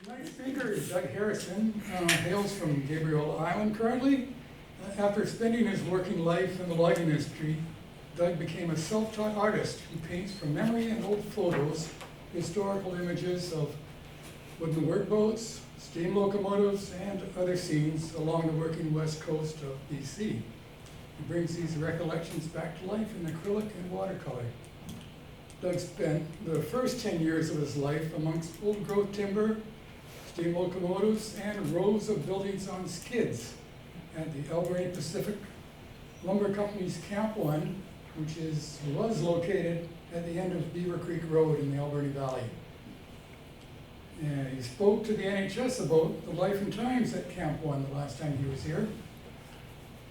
Tonight's speaker is Doug Harrison, hails from Gabriel Island currently. After spending his working life in the logging industry, Doug became a self-taught artist who paints from memory and old photos, historical images of wooden workboats, steam locomotives, and other scenes along the working west coast of BC. He brings these recollections back to life in acrylic and watercolor. Doug spent the first 10 years of his life amongst old growth timber, steam locomotives, and rows of buildings on skids at the Alberni Pacific Lumber Company's Camp 1, which was located at the end of Beaver Creek Road in the Alberni Valley. And he spoke to the NHS about the life and times at Camp 1 the last time he was here.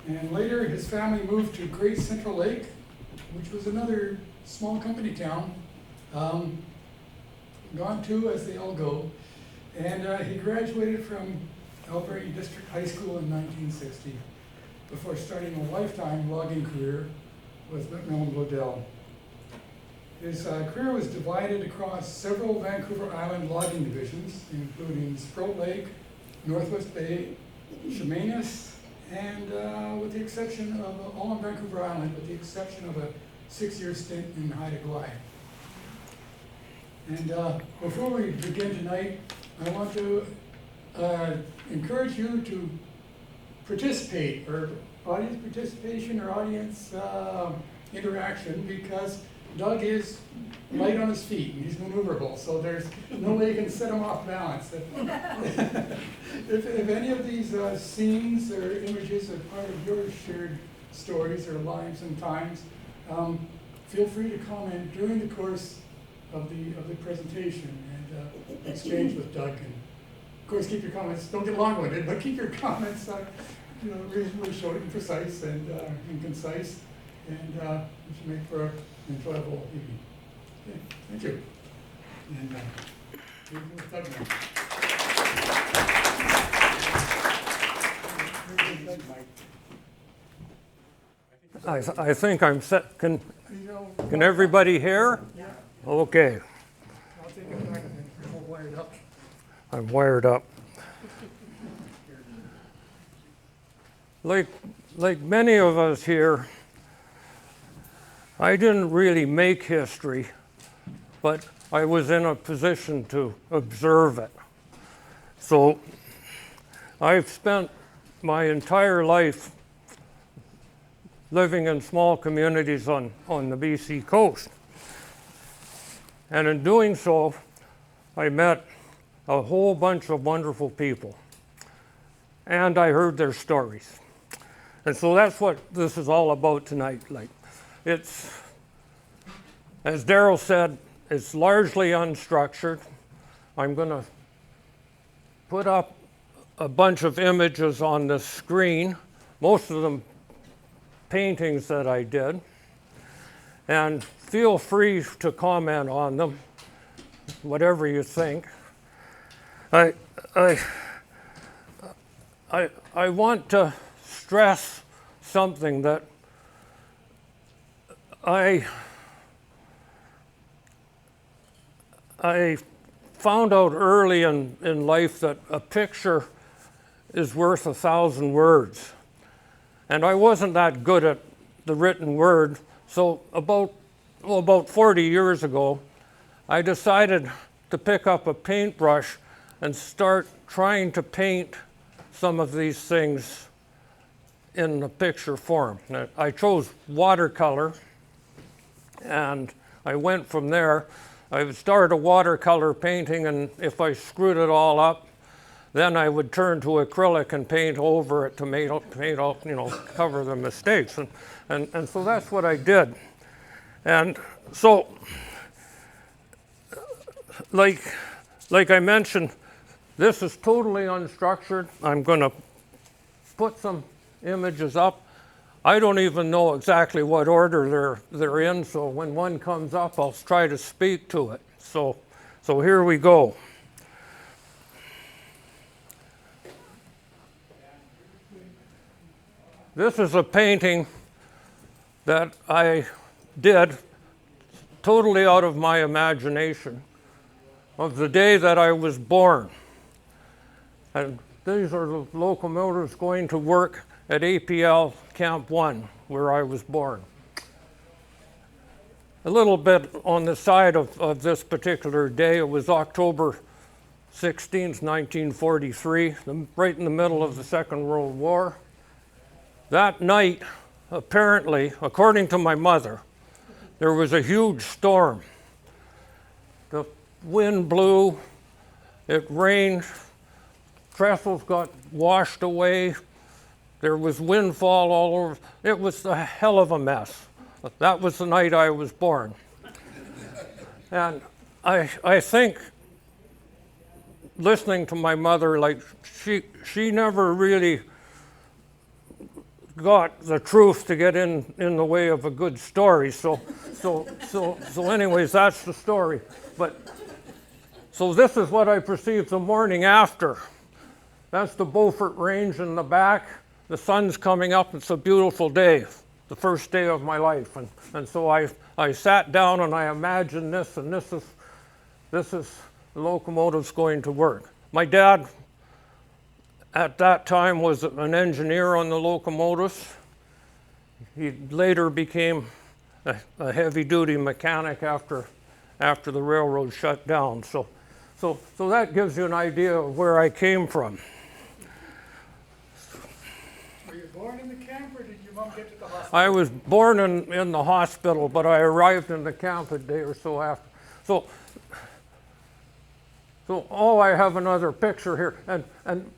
And later his family moved to Great Central Lake, which was another small company town, gone to as they all go. And he graduated from Alberni District High School in 1960 before starting a lifetime logging career with McMillan Bloedel. His career was divided across several Vancouver Island logging divisions, including Sprout Lake, Northwest Bay, Chemainus, and with the exception of all on Vancouver Island, with the exception of a 6-year stint in Haida Gwaii. And before we begin tonight, I want to encourage you to participate, or audience participation or audience interaction, because Doug is light on his feet and he's maneuverable, so there's no way you can set him off balance. If any of these scenes or images are part of your shared stories or lives and times, feel free to comment during the course of the presentation and exchange with Doug. And of course, keep your comments, don't get long-winded, but keep your comments reasonably short and precise and concise, and it should make for an enjoyable evening. Okay, thank you. And Doug now. I think I'm set. Can everybody hear? Yeah. Okay. I'll take it back and then we'll wire it up. I'm wired up. Like many of us here, I didn't really make history, but I was in a position to observe it. So I've spent my entire life living in small communities on the BC coast. And in doing so, I met a whole bunch of wonderful people. And I heard their stories. And so that's what this is all about tonight. Like, it's, as Daryl said, it's largely unstructured. I'm going to put up a bunch of images on the screen, most of them paintings that I did. And feel free to comment on them, whatever you think. I want to stress something that I found out early in life, that a picture is worth 1,000 words. And I wasn't that good at the written word, so about 40 years ago, I decided to pick up a paintbrush and start trying to paint some of these things in the picture form. Now, I chose watercolor, and I went from there. I would start a watercolor painting, and if I screwed it all up, then I would turn to acrylic and paint over it to cover the mistakes. And so that's what I did. And so, like I mentioned, this is totally unstructured. I'm going to put some images up. I don't even know exactly what order they're in, so when one comes up, I'll try to speak to it. So here we go. This is a painting that I did totally out of my imagination of the day that I was born. And these are the locomotives going to work at APL Camp 1, where I was born. A little bit on the side of this particular day, it was October 16th, 1943, right in the middle of the Second World War. That night, apparently, according to my mother, there was a huge storm. The wind blew, it rained, trestles got washed away, there was windfall all over. It was a hell of a mess. That was the night I was born. And I think, listening to my mother, like she never really got the truth to get in the way of a good story. So anyways, that's the story. But so this is what I perceived the morning after. That's the Beaufort Range in the back. The sun's coming up. It's a beautiful day, the first day of my life. And so I sat down and I imagined this, and this is the locomotives going to work. My dad at that time was an engineer on the locomotives. He later became a heavy-duty mechanic after the railroad shut down. So that gives you an idea of where I came from. Were you born in the camp, or did your mom get to the hospital? I was born in the hospital, but I arrived in the camp a day or so after. So I have another picture here. And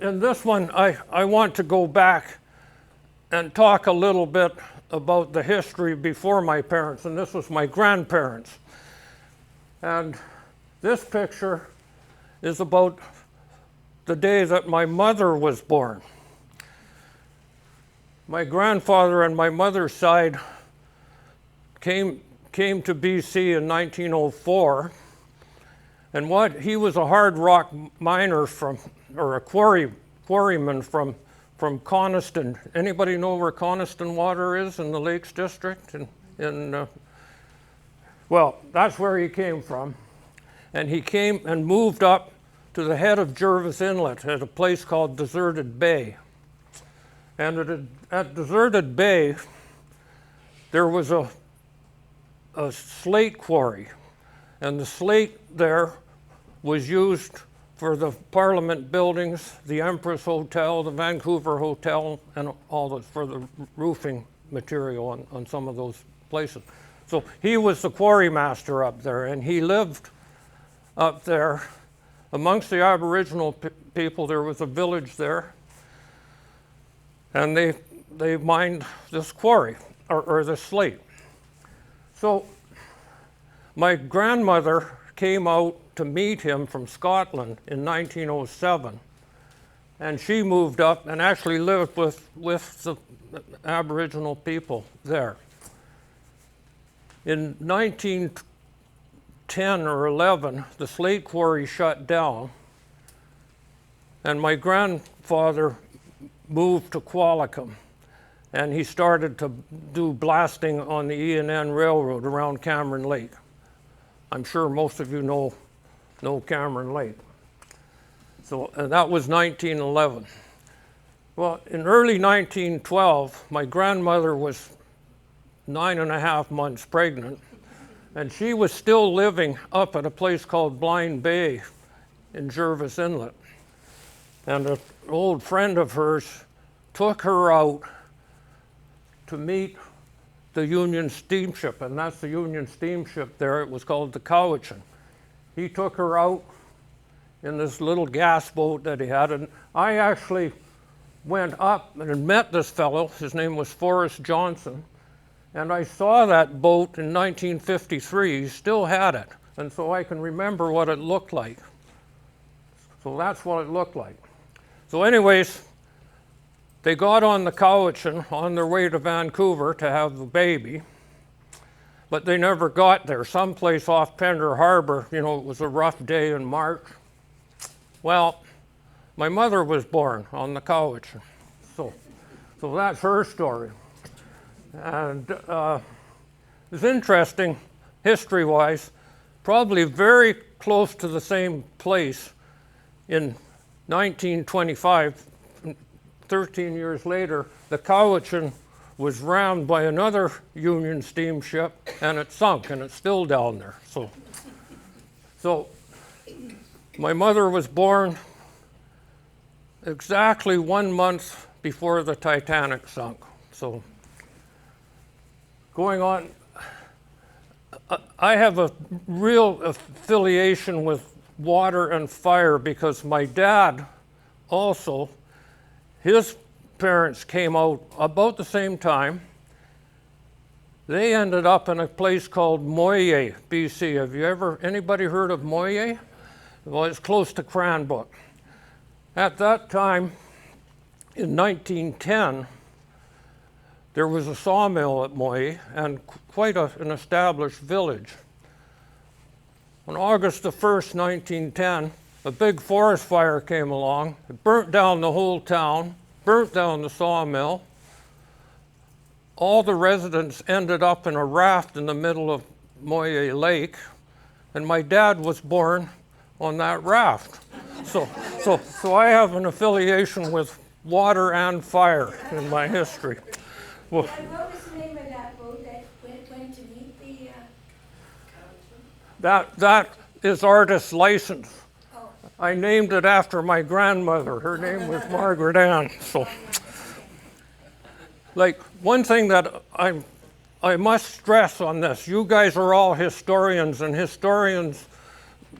in this one, I want to go back and talk a little bit about the history before my parents, and this was my grandparents. And this picture is about the day that my mother was born. My grandfather and my mother's side came to BC in 1904, and he was a hard rock miner or a quarryman from Coniston. Anybody know where Coniston Water is in the Lakes District? Well, that's where he came from. And he came and moved up to the head of Jervis Inlet at a place called Deserted Bay. And at Deserted Bay, there was a slate quarry. And the slate there was used for the Parliament buildings, the Empress Hotel, the Vancouver Hotel, and for the roofing material on some of those places. So he was the quarry master up there, and he lived up there amongst the Aboriginal people. There was a village there, and they mined this quarry, or the slate. So my grandmother came out to meet him from Scotland in 1907, and she moved up and actually lived with the Aboriginal people there. In 1910 or 11, the slate quarry shut down, and my grandfather moved to Qualicum, and he started to do blasting on the E&N Railroad around Cameron Lake. I'm sure most of you know Cameron Lake. So that was 1911. Well, in early 1912, my grandmother was 9.5 months pregnant, and she was still living up at a place called Blind Bay in Jervis Inlet. And an old friend of hers took her out to meet the Union steamship, and that's the Union steamship there. It was called the Cowichan. He took her out in this little gas boat that he had, and I actually went up and met this fellow. His name was Forrest Johnson, and I saw that boat in 1953. He still had it, and so I can remember what it looked like. So that's what it looked like. So anyways, they got on the Cowichan on their way to Vancouver to have the baby, but they never got there. Someplace off Pender Harbor, it was a rough day in March. Well, my mother was born on the Cowichan. So that's her story. And it's interesting, history-wise, probably very close to the same place in 1925, 13 years later, the Cowichan was rammed by another Union steamship, and it sunk, and it's still down there. So my mother was born exactly 1 month before the Titanic sunk. So going on, I have a real affiliation with water and fire because my dad also, his parents came out about the same time. They ended up in a place called Moye, BC. Have you ever, anybody heard of Moye? Well, it's close to Cranbrook. At that time, in 1910, there was a sawmill at Moye and quite an established village. On August the 1st, 1910, a big forest fire came along. It burnt down the whole town, burnt down the sawmill. All the residents ended up in a raft in the middle of Moye Lake, and my dad was born on that raft. So I have an affiliation with water and fire in my history. Well, And what was the name of that boat that went to meet the, that is artist's license. oh, I named it after my grandmother. Her name was Margaret Ann. So, like, one thing that I must stress on this, you guys are all historians, and historians,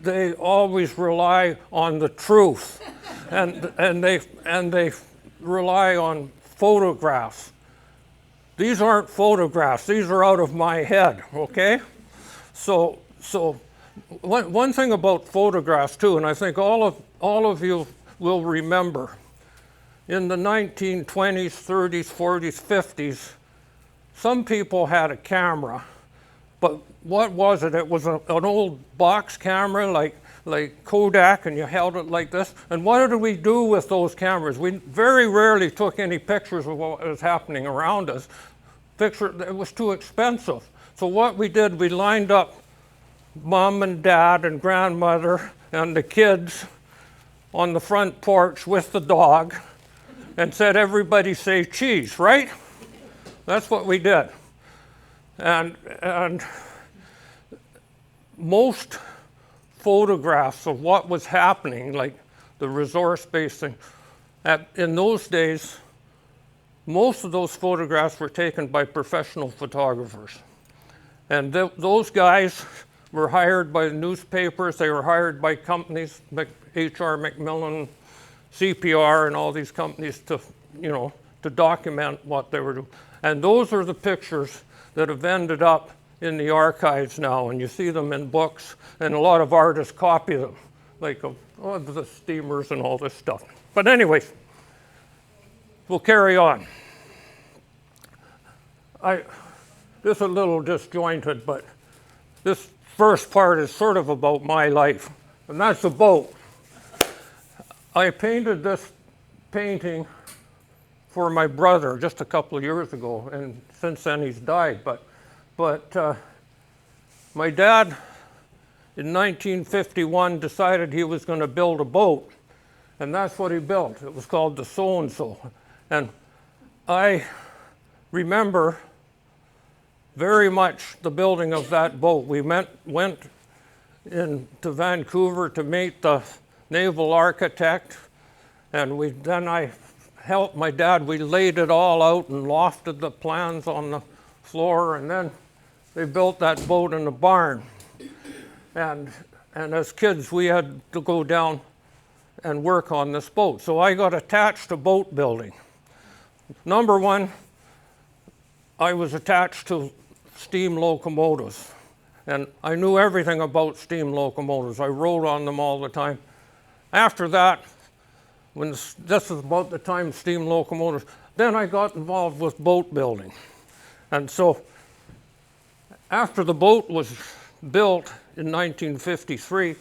they always rely on the truth, and they rely on photographs. These aren't photographs. These are out of my head. Okay, so one thing about photographs too, and I think all of you will remember, in the 1920s, 30s, 40s, 50s, some people had a camera, but what was it? It was an old box camera like Kodak, and you held it like this. And what did we do with those cameras? We very rarely took any pictures of what was happening around us. It was too expensive. So what we did, we lined up mom and dad and grandmother and the kids on the front porch with the dog and said, everybody say cheese, right? That's what we did. And most photographs of what was happening, like the resource-based thing, in those days, most of those photographs were taken by professional photographers. And those guys were hired by the newspapers, they were hired by companies, like H.R. Macmillan, CPR, and all these companies to document what they were doing. And those are the pictures that have ended up in the archives now, and you see them in books, and a lot of artists copy them, like the steamers and all this stuff. But anyway, we'll carry on. This is a little disjointed, but this first part is sort of about my life, and that's the boat. I painted this painting for my brother just a couple of years ago, and since then he's died. But my dad, in 1951, decided he was going to build a boat, and that's what he built. It was called the So-and-so. And I remember very much the building of that boat. We went to Vancouver to meet the naval architect, and then I helped my dad. We laid it all out and lofted the plans on the floor, and then they built that boat in the barn. And as kids, we had to go down and work on this boat. So I got attached to boat building. Number one, I was attached to steam locomotives, and I knew everything about steam locomotives. I rode on them all the time. After that, this is about the time steam locomotives, then I got involved with boat building. And so after the boat was built in 1953,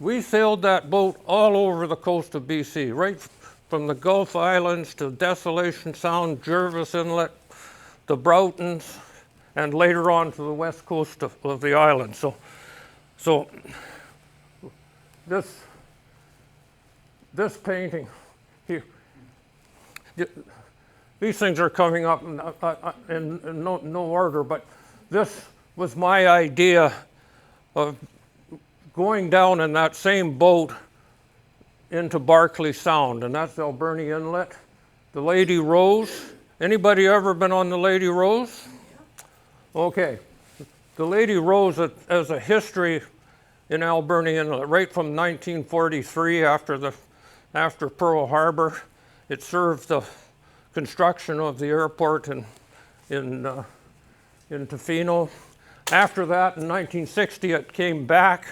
we sailed that boat all over the coast of BC, right from the Gulf Islands to Desolation Sound, Jervis Inlet, the Broughtons, and later on to the west coast of the island. So this painting, here, these things are coming up in no order, but this was my idea of going down in that same boat into Barkley Sound, and that's Alberni Inlet. The Lady Rose. Anybody ever been on the Lady Rose? Okay. The Lady Rose has a history in Alberni Inlet, right from 1943 after Pearl Harbor. It served the construction of the airport in Tofino. After that, in 1960, it came back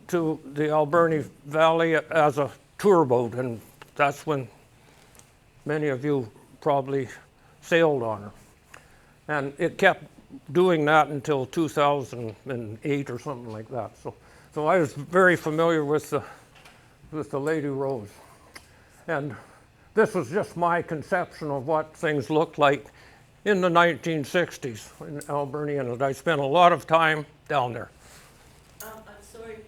to the Alberni Valley as a tour boat, and that's when many of you probably sailed on her. And it kept doing that until 2008 or something like that. So I was very familiar with the Lady Rose. And this was just my conception of what things looked like in the 1960s in Alberni Inlet. I spent a lot of time down there. I'm sorry,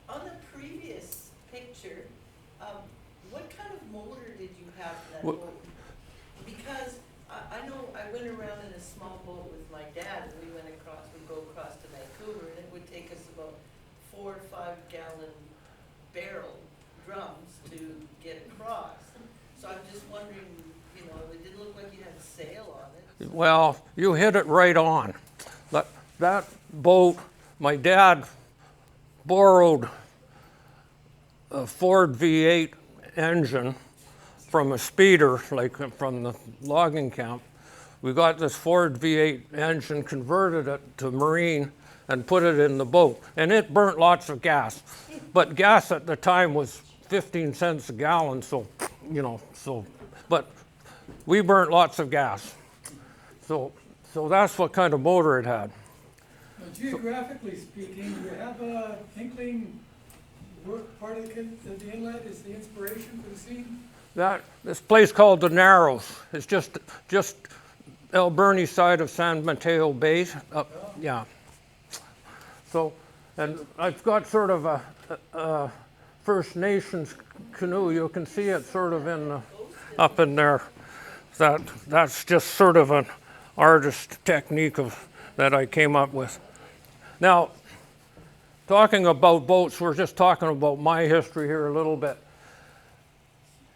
on the previous picture, what kind of motor did you have for that boat? Because I know I went around in a small boat with my dad, and we'd go across to Vancouver, and it would take us about 4 or 5 gallon barrel drums to get across. So I'm just wondering, it didn't look like you had a sail on it. Well, you hit it right on. That boat, my dad borrowed a Ford V8 engine from a speeder, like from the logging camp. We got this Ford V8 engine, converted it to marine, and put it in the boat. And it burnt lots of gas. But gas at the time was 15 cents a gallon, but we burnt lots of gas. So that's what kind of motor it had. Now, geographically speaking, do you have a inkling what part of the inlet is the inspiration for the scene? This place called the Narrows. It's just Alberni side of San Mateo Bay. Yeah. So, and I've got sort of a First Nations canoe. You can see it sort of up in there. That's just sort of an artist technique that I came up with. Now, talking about boats, we're just talking about my history here a little bit.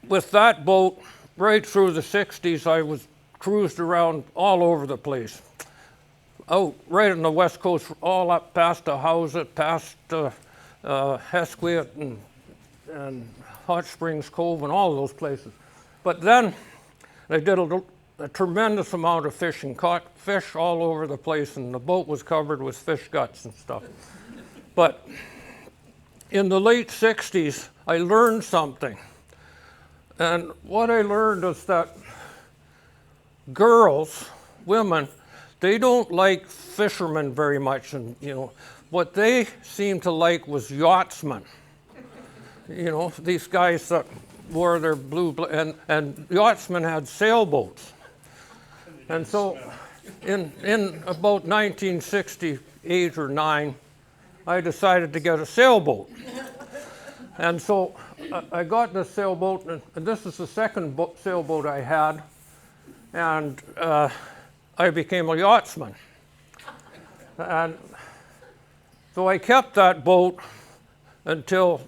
With that boat, right through the 60s, I was cruised around all over the place. Out right on the west coast, all up past Ahousaht, past Hesquiat and Hot Springs Cove and all those places. But then I did a tremendous amount of fishing, caught fish all over the place, and the boat was covered with fish guts and stuff. But in the late 60s, I learned something. And what I learned is that girls, women, they don't like fishermen very much. And, what they seemed to like was yachtsmen. These guys that wore their and yachtsmen had sailboats. And so in about 1968 or 9, I decided to get a sailboat. And so I got this sailboat, and this is the second sailboat I had, and I became a yachtsman. And so I kept that boat until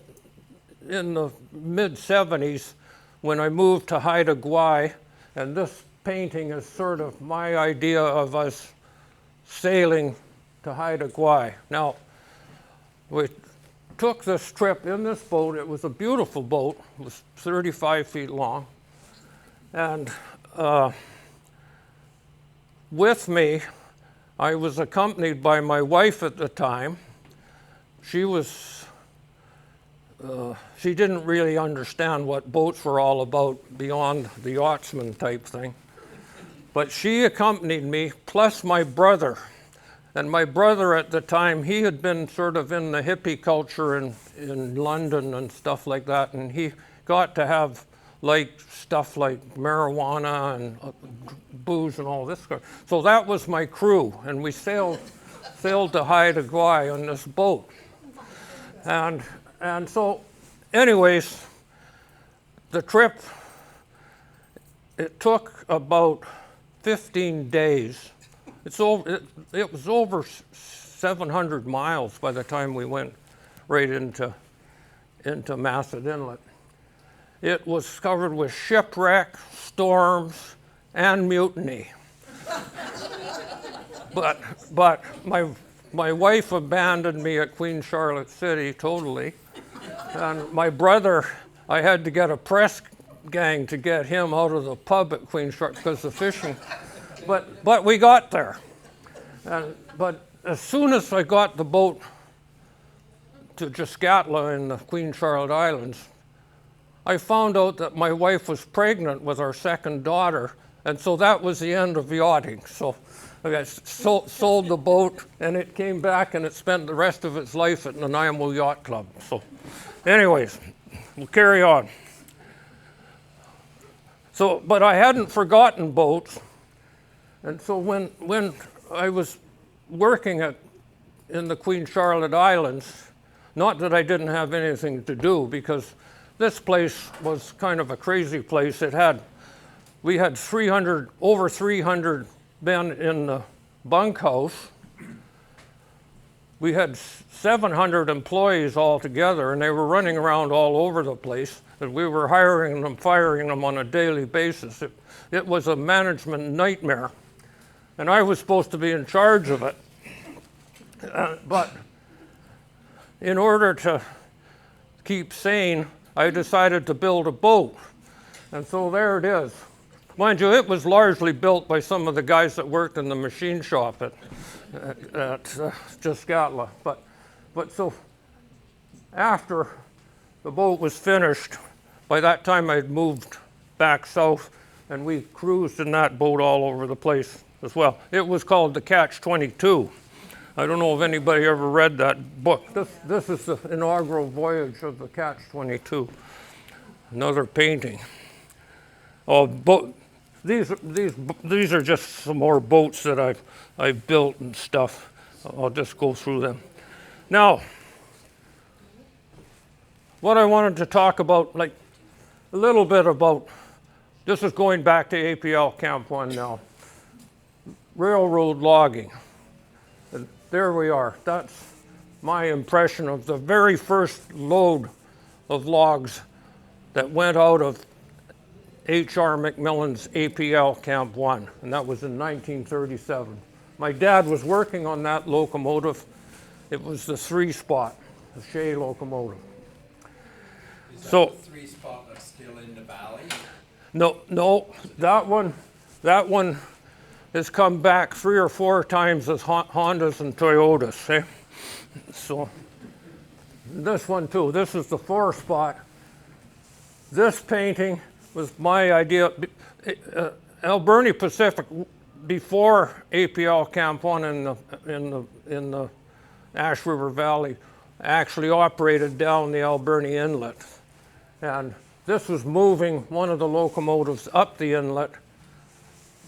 in the mid-70s when I moved to Haida Gwaii, and this painting is sort of my idea of us sailing to Haida Gwaii. Now, we took this trip in this boat. It was a beautiful boat. It was 35 feet long. And with me, I was accompanied by my wife at the time. She didn't really understand what boats were all about beyond the yachtsman type thing. But she accompanied me, plus my brother. And my brother at the time, he had been sort of in the hippie culture in London and stuff like that, and he got to have stuff like marijuana and booze and all this stuff. So that was my crew, and we sailed to Haida Gwaii on this boat. And so, anyways, the trip, it took about 15 days. It was over 700 miles by the time we went right into Masset Inlet. It was covered with shipwreck, storms, and mutiny. But my wife abandoned me at Queen Charlotte City totally. And my brother, I had to get a press gang to get him out of the pub at Queen Charlotte because of fishing. But we got there. But as soon as I got the boat to Giscatla in the Queen Charlotte Islands, I found out that my wife was pregnant with our second daughter, and so that was the end of yachting. So I sold the boat, and it came back, and it spent the rest of its life at Nanaimo Yacht Club. So anyways, we'll carry on. So, but I hadn't forgotten boats, and so when I was working in the Queen Charlotte Islands, not that I didn't have anything to do, because this place was kind of a crazy place. We had over 300 men in the bunkhouse. We had 700 employees altogether, and they were running around all over the place. And we were hiring them, firing them on a daily basis. It was a management nightmare, and I was supposed to be in charge of it. But in order to keep sane, I decided to build a boat. And so there it is. Mind you, it was largely built by some of the guys that worked in the machine shop at Giscatla. But so after the boat was finished, by that time I'd moved back south, and we cruised in that boat all over the place as well. It was called the Catch-22. I don't know if anybody ever read that book. This is the inaugural voyage of the Catch-22. Another painting. These are just some more boats that I've built and stuff. I'll just go through them. Now, what I wanted to talk about, like a little bit about, this is going back to APL Camp 1 now. Railroad logging. And there we are. That's my impression of the very first load of logs that went out of H.R. McMillan's APL Camp 1, and that was in 1937. My dad was working on that locomotive. It was the 3-spot, the Shea locomotive. Is that the 3-spot that's still in the valley? No, that one has come back 3 or 4 times as Hondas and Toyotas. Eh? So this one too, this is the 4-spot. This painting was my idea. Alberni Pacific, before APL Camp 1 in the Ash River Valley, actually operated down the Alberni Inlet. And this was moving one of the locomotives up the inlet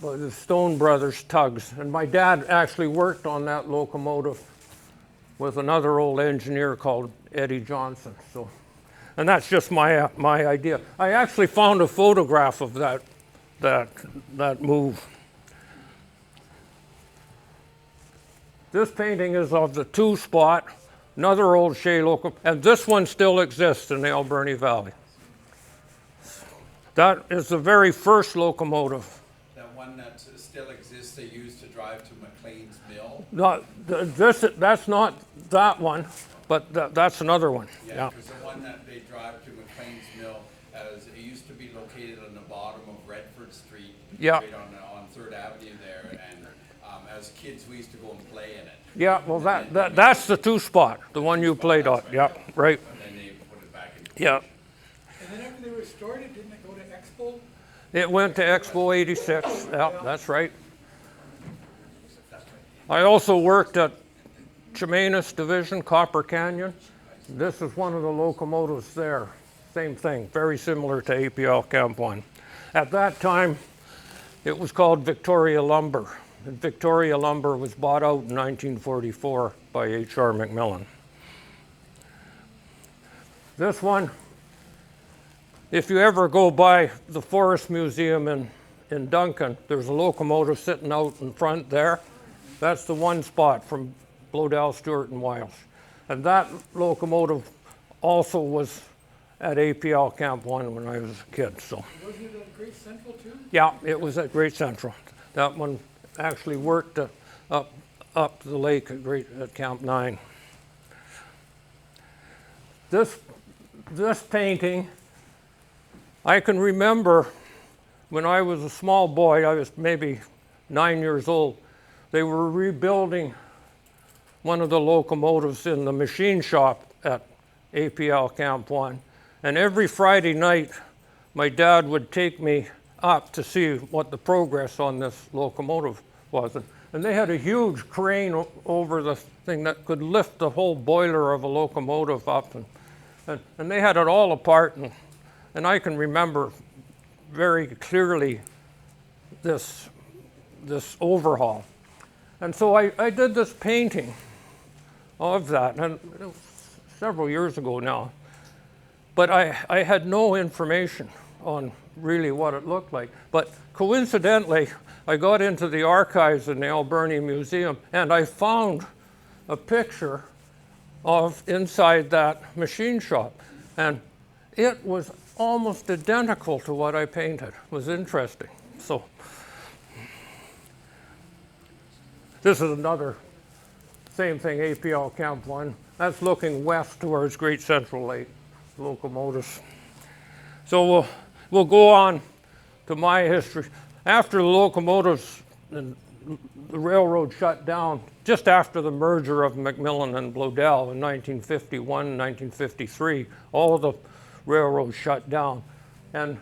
by the Stone Brothers tugs. And my dad actually worked on that locomotive with another old engineer called Eddie Johnson. So, and that's just my idea. I actually found a photograph of that move. This painting is of the 2-spot, another old Shea locomotive, and this one still exists in the Alberni Valley. That is the very first locomotive. That one that still exists, they used to drive to McLean's Mill? No, that's not that one, but that's another one. Yeah, because the one that they drive to McLean's Mill, it used to be located on the bottom of Redford Street, Yeah. right on 3rd Avenue there, and as kids we used to go and play in it. Yeah, well that's the 2-spot, the one you played on. Yeah, right. And then they put it back in. Yeah. And then after they restored it, didn't it go to Expo? It went to Expo 86. Yeah, that's right. I also worked at Chemainus Division, Copper Canyon. This is one of the locomotives there. Same thing, very similar to APL Camp 1. At that time, it was called Victoria Lumber. And Victoria Lumber was bought out in 1944 by H.R. McMillan. This one if you ever go by the Forest Museum in Duncan, there's a locomotive sitting out in front there. That's the one spot from Blodell, Stewart, and Wiles. And that locomotive also was at APL Camp 1 when I was a kid. So, Was it at Great Central too? yeah, it was at Great Central. That one actually worked up the lake at Camp 9. This painting, I can remember when I was a small boy, I was maybe 9 years old, they were rebuilding one of the locomotives in the machine shop at APL Camp 1. And every Friday night, my dad would take me up to see what the progress on this locomotive was. And they had a huge crane over the thing that could lift the whole boiler of a locomotive up. And they had it all apart. And I can remember very clearly this overhaul. And so I did this painting of that, and it was several years ago now. But I had no information on really what it looked like. But coincidentally, I got into the archives in the Alberni Museum, and I found a picture of inside that machine shop. And it was almost identical to what I painted. It was interesting. So this is another same thing, APL Camp 1. That's looking west towards Great Central Lake, locomotives. So we'll go on to my history. After the locomotives and the railroad shut down, just after the merger of McMillan and Blodell in 1951, 1953, all the railroads shut down, and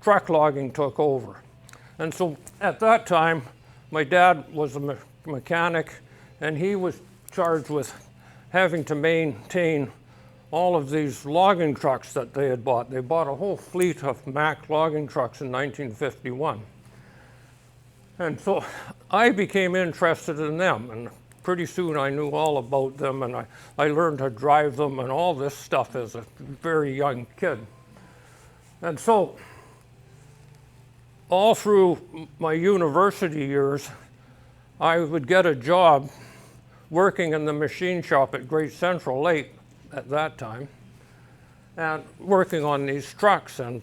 truck logging took over. And so at that time, my dad was a mechanic, and he was charged with having to maintain all of these logging trucks that they had bought. They bought a whole fleet of Mack logging trucks in 1951. And so I became interested in them, and pretty soon I knew all about them, and I learned to drive them and all this stuff as a very young kid. And so all through my university years, I would get a job working in the machine shop at Great Central Lake at that time, and working on these trucks and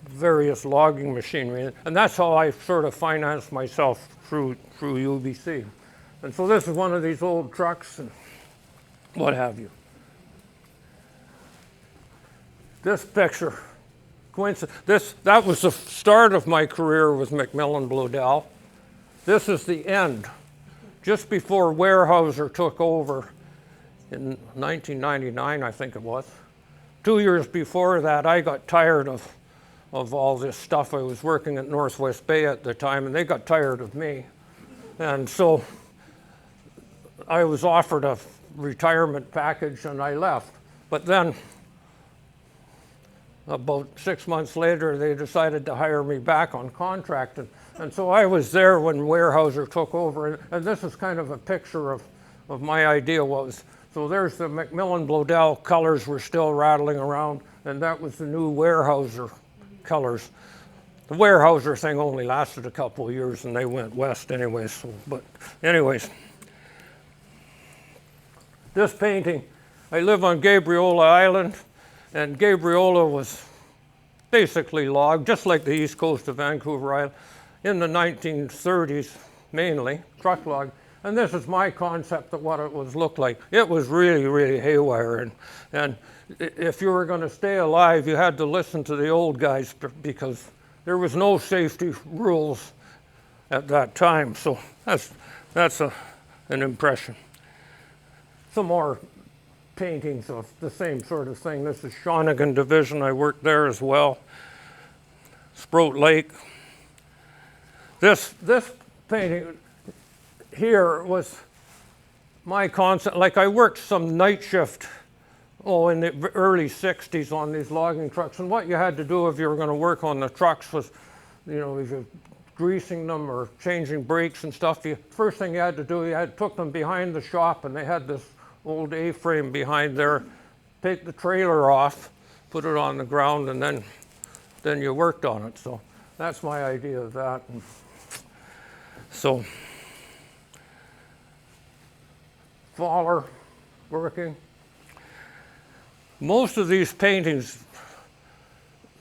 various logging machinery. And that's how I sort of financed myself through UBC. And so this is one of these old trucks and what have you. This picture, that was the start of my career with McMillan Blodell. This is the end, just before Weyerhaeuser took over in 1999, I think it was. 2 years before that, I got tired of all this stuff. I was working at Northwest Bay at the time, and they got tired of me. And so I was offered a retirement package, and I left. But then, about 6 months later, they decided to hire me back on contract. And so I was there when Weyerhaeuser took over. And this is kind of a picture of my idea was. So there's the McMillan Blodell colors were still rattling around, and that was the new Weyerhaeuser colors. The Weyerhaeuser thing only lasted a couple of years, and they went west anyways. So, but anyways, this painting, I live on Gabriola Island, and Gabriola was basically logged, just like the east coast of Vancouver Island, in the 1930s, mainly, truck log. And this is my concept of what it was looked like. It was really, really haywire. And if you were going to stay alive, you had to listen to the old guys because there was no safety rules at that time. So that's an impression. Some more paintings of the same sort of thing. This is Shawnigan Division. I worked there as well. Sproat Lake. This painting here was my concept. Like I worked some night shift in the early 60s on these logging trucks, and what you had to do if you were going to work on the trucks was, if you're greasing them or changing brakes and stuff, first thing you had to do, took them behind the shop, and they had this old A-frame behind there take the trailer off, put it on the ground, and then you worked on it. So that's my idea of that. And so, Faller working. Most of these paintings,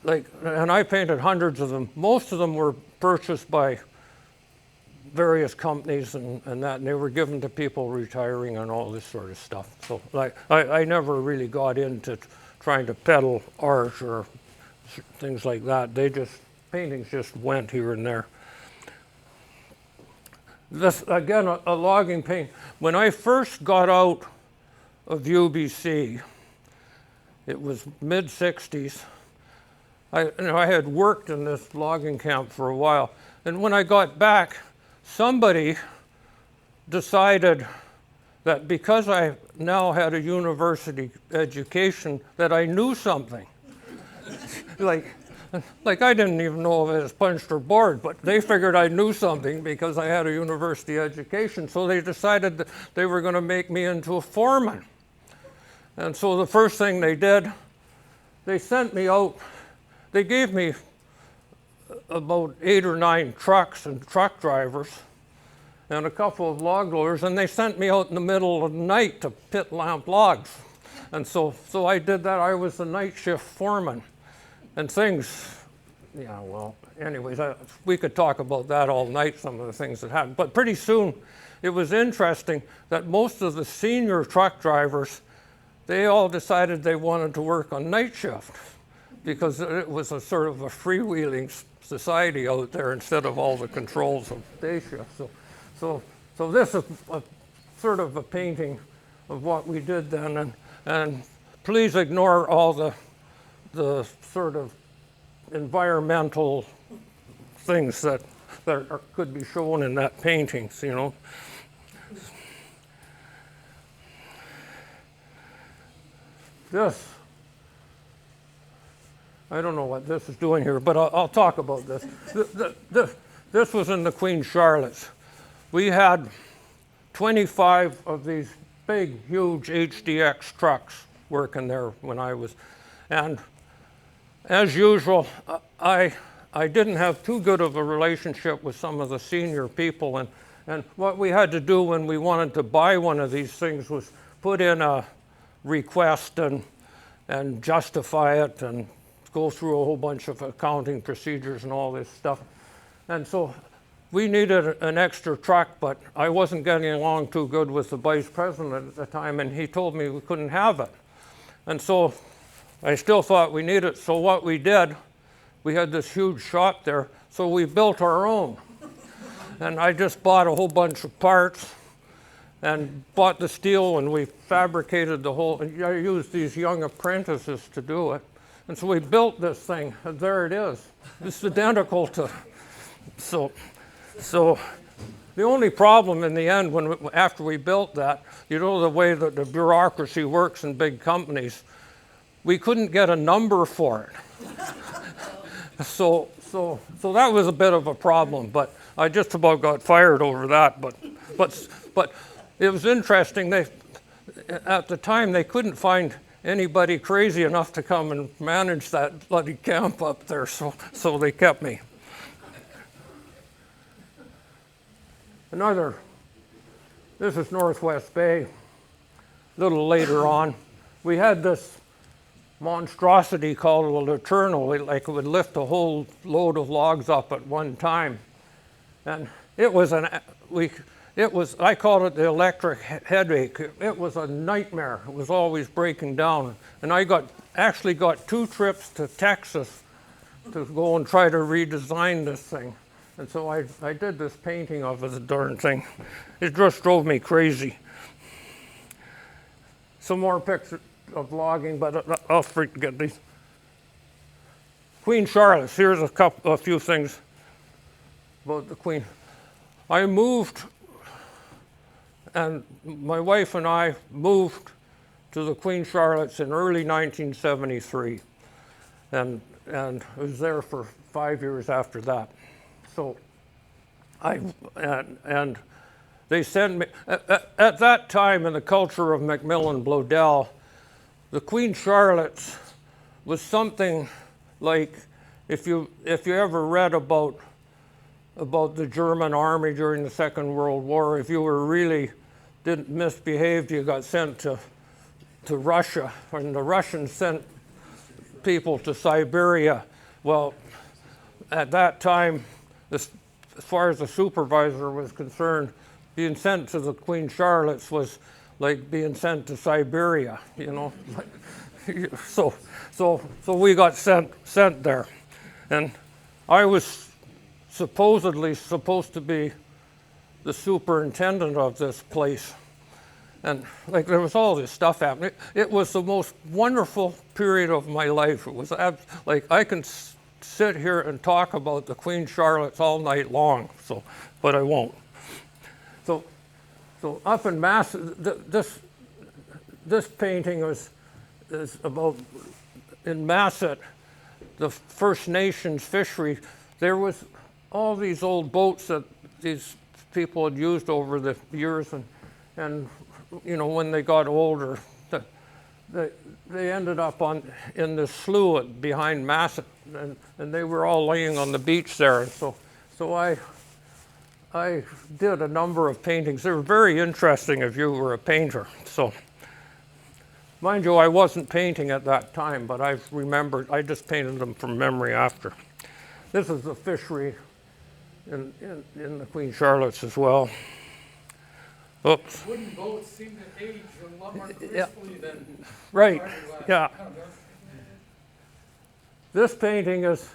and I painted hundreds of them, most of them were purchased by various companies and that, and they were given to people retiring and all this sort of stuff. So I never really got into trying to peddle art or things like that. Paintings just went here and there. This, again, a logging paint. When I first got out of UBC, it was mid-60s. I had worked in this logging camp for a while. And when I got back, somebody decided that because I now had a university education, that I knew something. like I didn't even know if it was punched or bored, but they figured I knew something because I had a university education. So they decided that they were going to make me into a foreman. And so the first thing they did, they sent me out. They gave me about 8 or 9 trucks and truck drivers and a couple of log loaders, and they sent me out in the middle of the night to pit lamp logs. And so I did that. I was the night shift foreman. And things, yeah, well, anyways, we could talk about that all night, some of the things that happened. But pretty soon, it was interesting that most of the senior truck drivers, they all decided they wanted to work on night shift because it was a sort of a freewheeling society out there instead of all the controls of day shift. So this is sort of a painting of what we did then, and please ignore all the sort of environmental things that could be shown in that paintings, you know. This, I don't know what this is doing here, but I'll talk about this. This was in the Queen Charlotte's. We had 25 of these big, huge HDX trucks working there when I was, and as usual, I didn't have too good of a relationship with some of the senior people, and what we had to do when we wanted to buy one of these things was put in a request and justify it and go through a whole bunch of accounting procedures and all this stuff. And so we needed an extra truck, but I wasn't getting along too good with the vice president at the time, and he told me we couldn't have it. And so I still thought we needed it. So what we did, we had this huge shop there, so we built our own. And I just bought a whole bunch of parts and bought the steel, and we fabricated the whole, and I used these young apprentices to do it. And so we built this thing, and there it is. It's identical to, so the only problem in the end, after we built that, you know the way that the bureaucracy works in big companies, we couldn't get a number for it. So that was a bit of a problem, but I just about got fired over that. But it was interesting. At the time, they couldn't find anybody crazy enough to come and manage that bloody camp up there, so they kept me. This is Northwest Bay. A little later on, we had this monstrosity called a Laterno. Like it would lift a whole load of logs up at one time, and it was I called it the electric headache. It was a nightmare. It was always breaking down, and I actually got 2 trips to Texas to go and try to redesign this thing. And so I did this painting of the darn thing. It just drove me crazy. Some more pictures of logging, but I'll forget these. Queen Charlotte's. Here's a few things about the Queen. I moved, and my wife and I moved to the Queen Charlotte's in early 1973, and I was there for 5 years after that. So and they sent me, at that time in the culture of Macmillan Bloedel, the Queen Charlotte's was something like, if you ever read about the German army during the Second World War, if you were really didn't misbehave, you got sent to Russia, and the Russians sent people to Siberia. Well, at that time, as far as the supervisor was concerned, being sent to the Queen Charlotte's was like being sent to Siberia, you know. So we got sent there, and I was supposedly supposed to be the superintendent of this place, and like there was all this stuff happening. It was the most wonderful period of my life. It was like I can sit here and talk about the Queen Charlotte's all night long. So, but I won't. So up in Mass, this painting is about in Masset, the First Nations fishery. There was all these old boats that these people had used over the years, and you know, when they got older, they ended up in the slough behind Masset, and they were all laying on the beach there. And so I did a number of paintings. They were very interesting if you were a painter. So, mind you, I wasn't painting at that time, but I just painted them from memory after. This is the fishery in the Queen Charlotte's as well. Oops. Wooden boats seem to age a lot more gracefully than Right, fiberglass. yeah. I don't know. This painting is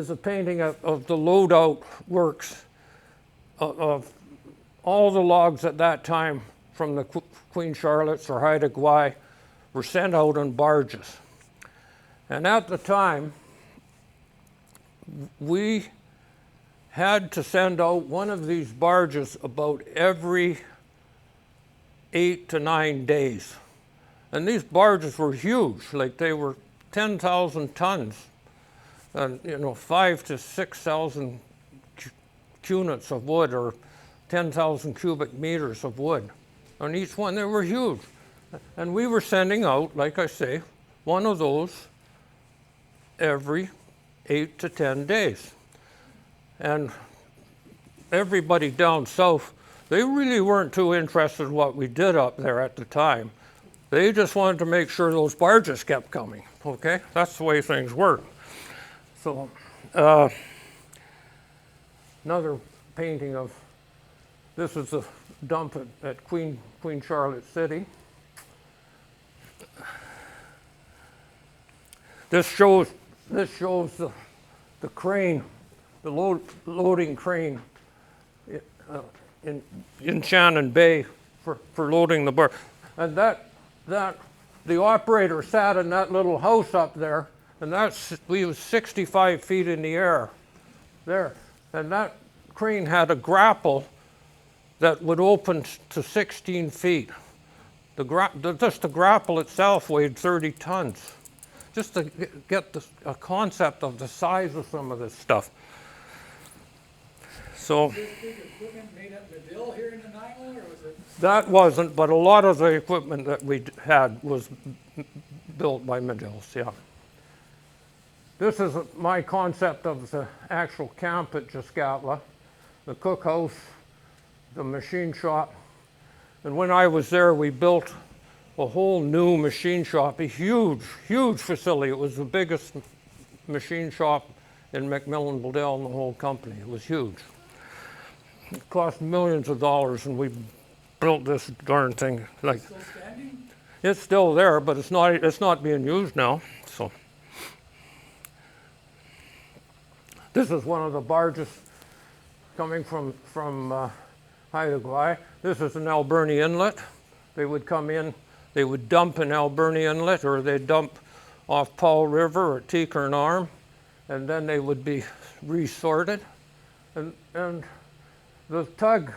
a painting of the loadout works of all the logs at that time from the Queen Charlotte's or Haida Gwaii were sent out on barges. And at the time, we had to send out one of these barges about every 8 to 9 days. And these barges were huge, like they were 10,000 tons, and you know, 5,000 to 6,000 cunits of wood, or 10,000 cubic meters of wood on each one. They were huge. And we were sending out, like I say, one of those every 8 to 10 days. And everybody down south, they really weren't too interested in what we did up there at the time. They just wanted to make sure those barges kept coming, okay? That's the way things work. So, another painting of, this is the dump at Queen Charlotte City. This shows the crane, the loading crane in Shannon Bay for loading the bar. And that the operator sat in that little house up there, and we was 65 feet in the air there. And that crane had a grapple that would open to 16 feet. Just the grapple itself weighed 30 tons. Just to get a concept of the size of some of this stuff. So Was this big equipment made at Medill here in Nanaimo, or was it? that wasn't, but a lot of the equipment that we had was built by Medills, yeah. This is my concept of the actual camp at Giscatla, the cookhouse, the machine shop. And when I was there, we built a whole new machine shop, a huge, huge facility. It was the biggest machine shop in McMillan Bledel in the whole company. It was huge. It cost millions of dollars, and we built this darn thing. Like, Still standing? it's still there, but it's not being used now. So this is one of the barges coming from Haida Gwaii. This is an Alberni Inlet. They would come in, they would dump in Alberni Inlet, or they'd dump off Paul River or Teekern Arm, and then they would be resorted. And the tug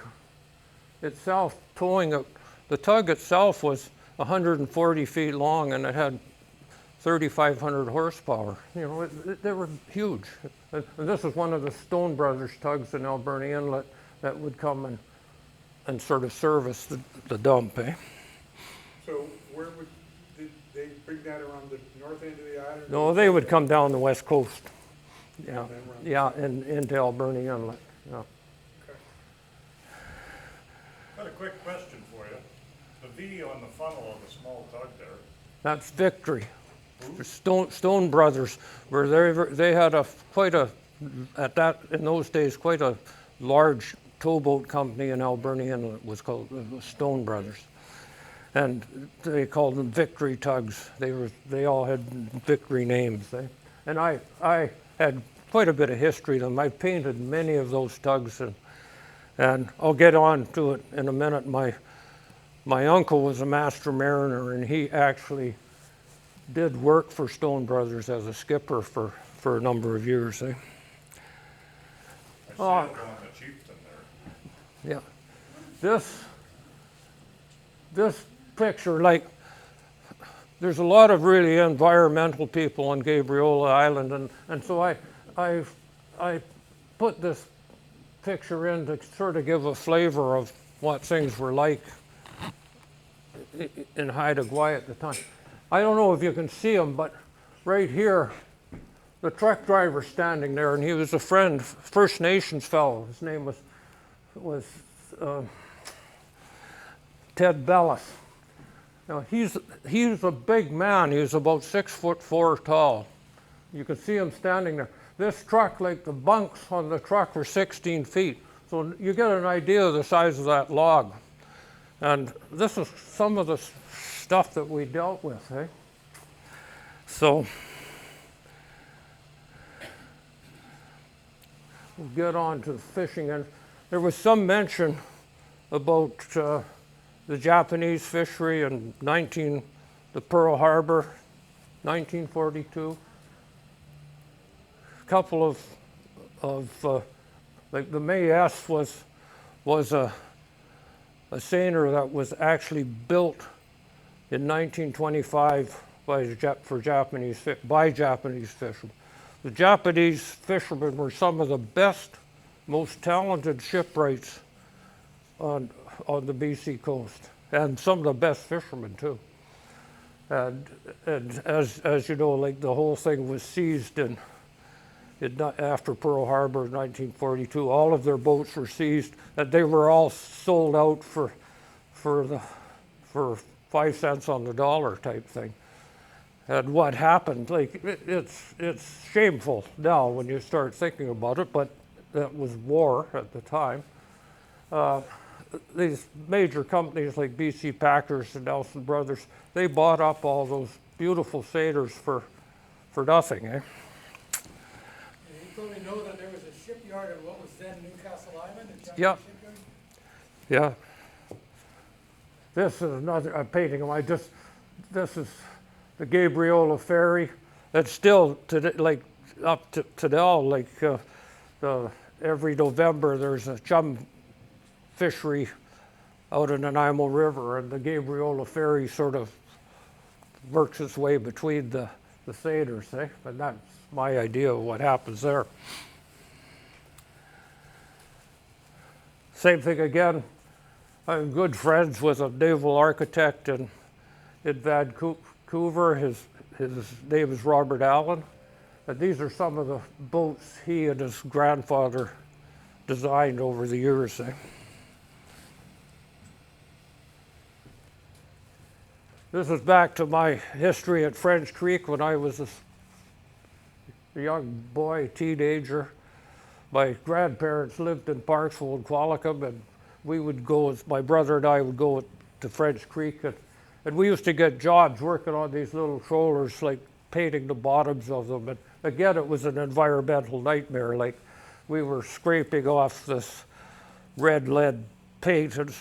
itself, the tug itself was 140 feet long, and it had 3,500 horsepower. You know, they were huge. And this is one of the Stone Brothers tugs in Alberni Inlet that would come and sort of service the dump, eh? So they bring that around the north end of the island? No, they would come down the west coast. Yeah, And then around the yeah, south? and into Alberni Inlet, yeah. Okay. Got a quick question for you. The V on the funnel of the small tug there, That's Victory. The Stone Brothers, they had in those days, quite a large towboat company in Alberni Inlet. It was called the Stone Brothers. And they called them Victory tugs. They all had Victory names. And I had quite a bit of history to them. I painted many of those tugs, and I'll get on to it in a minute. My uncle was a master mariner, and he actually did work for Stone Brothers as a skipper for a number of years. I Oh. sailed on the Chieftain there. Yeah. This picture, like, there's a lot of really environmental people on Gabriola Island, and so I put this picture in to sort of give a flavor of what things were like in Haida Gwaii at the time. I don't know if you can see him, but right here, the truck driver standing there, and he was a friend, First Nations fellow. His name was Ted Bellis. Now he's a big man. He's about 6'4" tall. You can see him standing there. This truck, like the bunks on the truck, were 16 feet. So you get an idea of the size of that log. And this is some of the stuff that we dealt with, eh? So we'll get on to fishing. And there was some mention about the Japanese fishery in the Pearl Harbor, 1942. A couple of like the May S was a seiner that was actually built in 1925 by Japanese fishermen. The Japanese fishermen were some of the best, most talented shipwrights on the BC coast, and some of the best fishermen too. And as you know, like the whole thing was seized after Pearl Harbor in 1942. All of their boats were seized, and they were all sold out for 5 cents on the dollar type thing. And what happened, like it's shameful now when you start thinking about it, but that was war at the time. These major companies like BC Packers and Nelson Brothers, they bought up all those beautiful sailors for nothing, eh? And you probably know that there was a shipyard at what was then Newcastle Island, a giant Yeah. shipyard. Yeah. This is another painting of mine. This is the Gabriola Ferry. It's still today, like up to now, like every November there's a chum fishery out in Nanaimo River, and the Gabriola Ferry sort of works its way between the sailors, eh? And that's my idea of what happens there. Same thing again. I'm good friends with a naval architect in Vancouver. His name is Robert Allen. And these are some of the boats he and his grandfather designed over the years. Eh? This is back to my history at French Creek when I was a young boy, teenager. My grandparents lived in Parksville and Qualicum, and we would go, my brother and I would go to French Creek, and we used to get jobs working on these little trawlers, like painting the bottoms of them. And again, it was an environmental nightmare. Like we were scraping off this red lead paint, and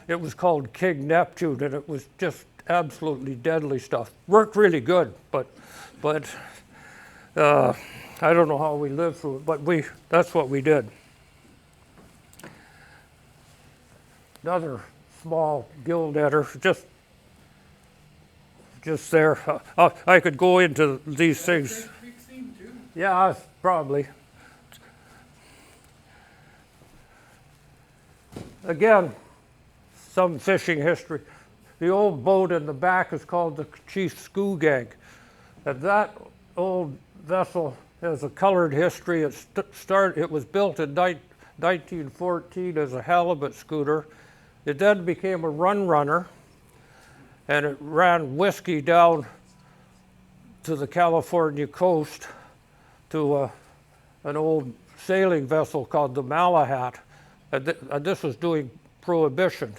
it was called King Neptune, and it was just absolutely deadly stuff. Worked really good, but I don't know how we lived through it, but that's what we did. Another small gill netter, just there. I could go into these things. French Creek theme too. Yeah, probably. Again, some fishing history. the old boat in the back is called the Chief Skoogag. And that old vessel has a colored history. It was built in 1914 as a halibut schooner. It then became a run runner, and it ran whiskey down to the California coast to an old sailing vessel called the Malahat. And this was during Prohibition.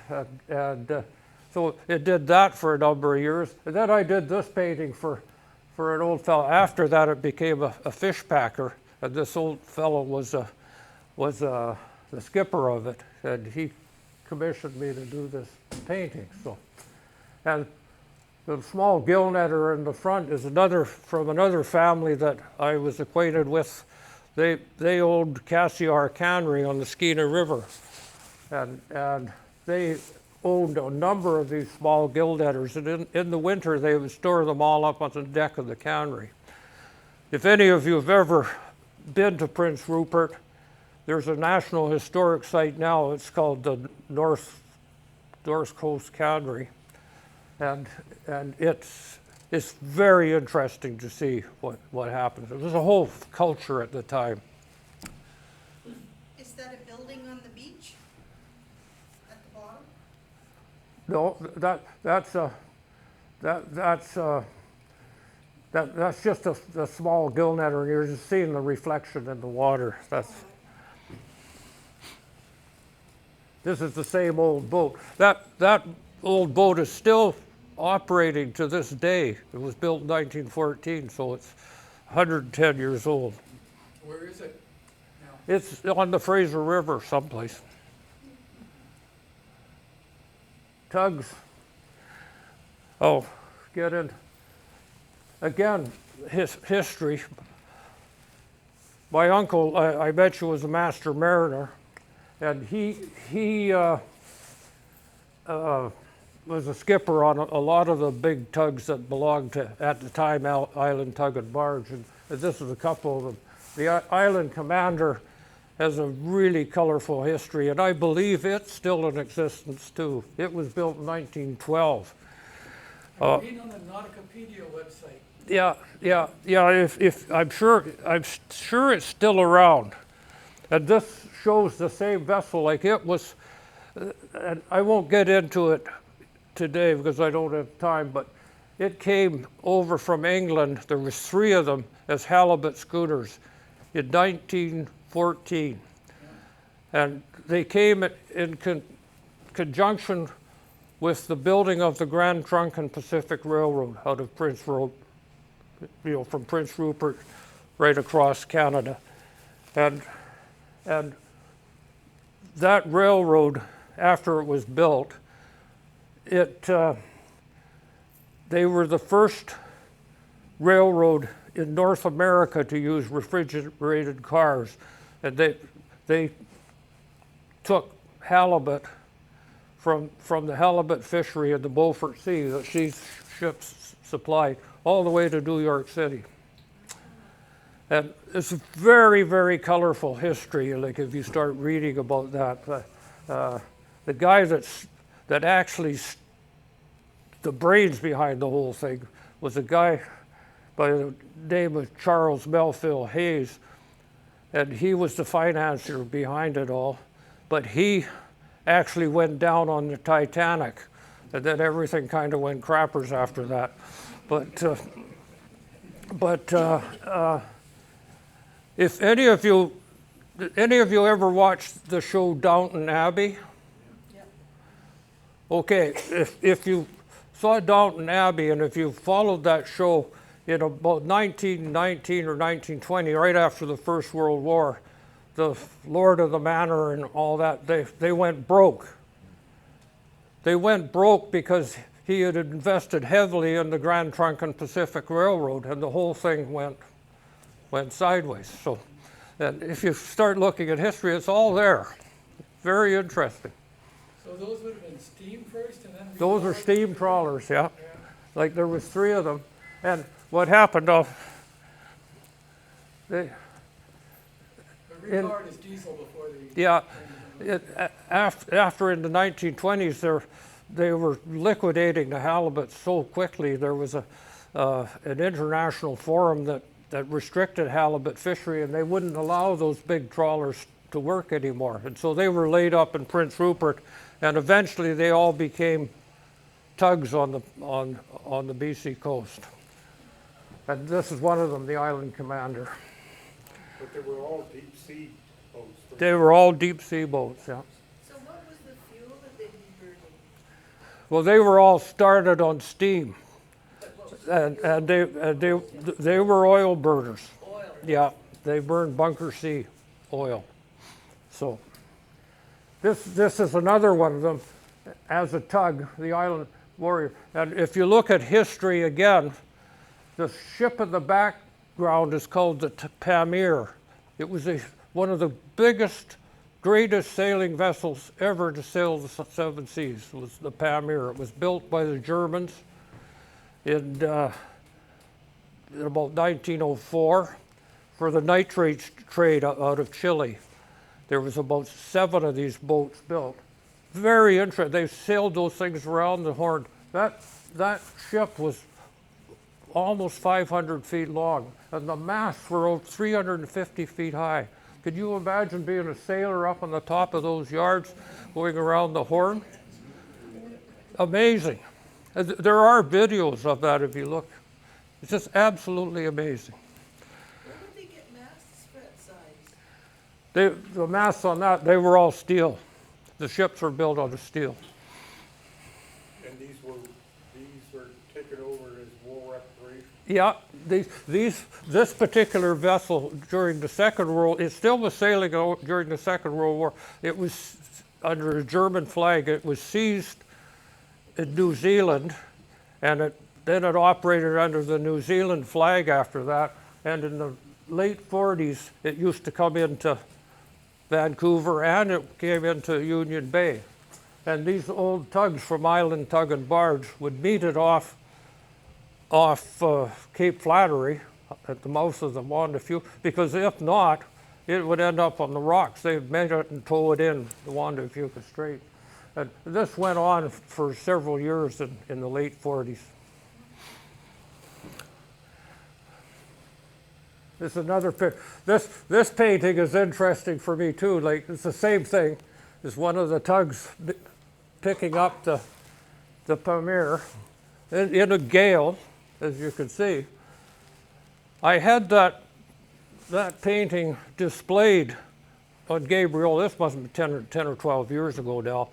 So it did that for a number of years. And then I did this painting for an old fellow. After that, it became a fish packer. And this old fellow was the skipper of it. And he commissioned me to do this painting. So, and the small gill netter in the front is from another family that I was acquainted with. They owned Cassiar Cannery on the Skeena River. And they owned a number of these small gill netters, and in the winter they would store them all up on the deck of the cannery. If any of you have ever been to Prince Rupert, there's a National Historic Site now. It's called the North Coast Cannery, and it's very interesting to see what happens. There was a whole culture at the time. Is that a building on the beach at the bottom? No, that's just a small gill netter, and you're just seeing the reflection in the water. This is the same old boat. That old boat is still operating to this day. It was built in 1914, so it's 110 years old. Where is it now? It's on the Fraser River someplace. Tugs. Oh, get in. Again, history. My uncle, I bet you, was a master mariner, and he was a skipper on a lot of the big tugs that belonged to, at the time, Island Tug and Barge, and this is a couple of them. The Island Commander has a really colorful history, and I believe it's still in existence too. It was built in 1912. I'm reading on the Nauticopedia website. Yeah. If I'm sure it's still around, and this shows the same vessel. Like it was, and I won't get into it today because I don't have time. But it came over from England. There was 3 of them as halibut schooners in 1914, and they came in conjunction with the building of the Grand Trunk and Pacific Railroad out of Prince Rupert, from Prince Rupert right across Canada. And that railroad, after it was built, they were the first railroad in North America to use refrigerated cars. And they took halibut from the halibut fishery in the Beaufort Sea that these ships supplied all the way to New York City. And it's a very, very colorful history. Like if you start reading about that, the guy that actually the brains behind the whole thing was a guy by the name of Charles Melville Hayes, and he was the financier behind it all. But he actually went down on the Titanic, and then everything kind of went crappers after that. But if any of you ever watched the show Downton Abbey? Yep. Okay, if you saw Downton Abbey and if you followed that show in about 1919 or 1920, right after the First World War, the Lord of the Manor and all that, they went broke. They went broke because he had invested heavily in the Grand Trunk and Pacific Railroad, and the whole thing went sideways. So, and if you start looking at history, it's all there. Very interesting. So those would have been steam first and then? Those are retrawled? steam trawlers, yeah. Like there was 3 of them. And what happened, The retard is diesel before the. after in the 1920s, they were liquidating the halibut so quickly. There was an international forum that restricted halibut fishery, and they wouldn't allow those big trawlers to work anymore. And so they were laid up in Prince Rupert, and eventually they all became tugs on the BC coast. And this is one of them, the Island Commander. But they were all deep sea boats. They were all deep sea boats, yeah. So what was the fuel that they'd be burning? Well, they were all started on steam, But what was and they were oil burners. oil? Yeah, they burned bunker C oil. So this is another one of them as a tug, the Island Warrior. And if you look at history again, the ship in the background is called the Pamir. It was one of the biggest, greatest sailing vessels ever to sail the seven seas. It was the Pamir. It was built by the Germans in about 1904 for the nitrate trade out of Chile. There was about 7 of these boats built. Very interesting. They sailed those things around the Horn. That ship was almost 500 feet long, and the masts were over 350 feet high. Could you imagine being a sailor up on the top of those yards going around the Horn? Amazing. There are videos of that if you look. It's just absolutely amazing. Where did they get masts for that size? The masts on that, they were all steel. The ships were built out of steel. And these were taken over as war reparations. Yeah, this particular vessel during the Second World, it still was sailing during the Second World War. It was under a German flag. It was seized in New Zealand, and then it operated under the New Zealand flag after that. And in the late 40s, it used to come into Vancouver, and it came into Union Bay. And these old tugs from Island Tug and Barge would meet it off Cape Flattery at the mouth of the Juan de Fuca, because if not, it would end up on the rocks. They'd made it and tow it in the Juan de Fuca Strait. And this went on for several years in the late 40s. This is another picture. This painting is interesting for me too. Like, it's the same thing. It's one of the tugs picking up the Pamir in a gale, as you can see. I had that painting displayed on Gabriel. This must have been 10 or 12 years ago now.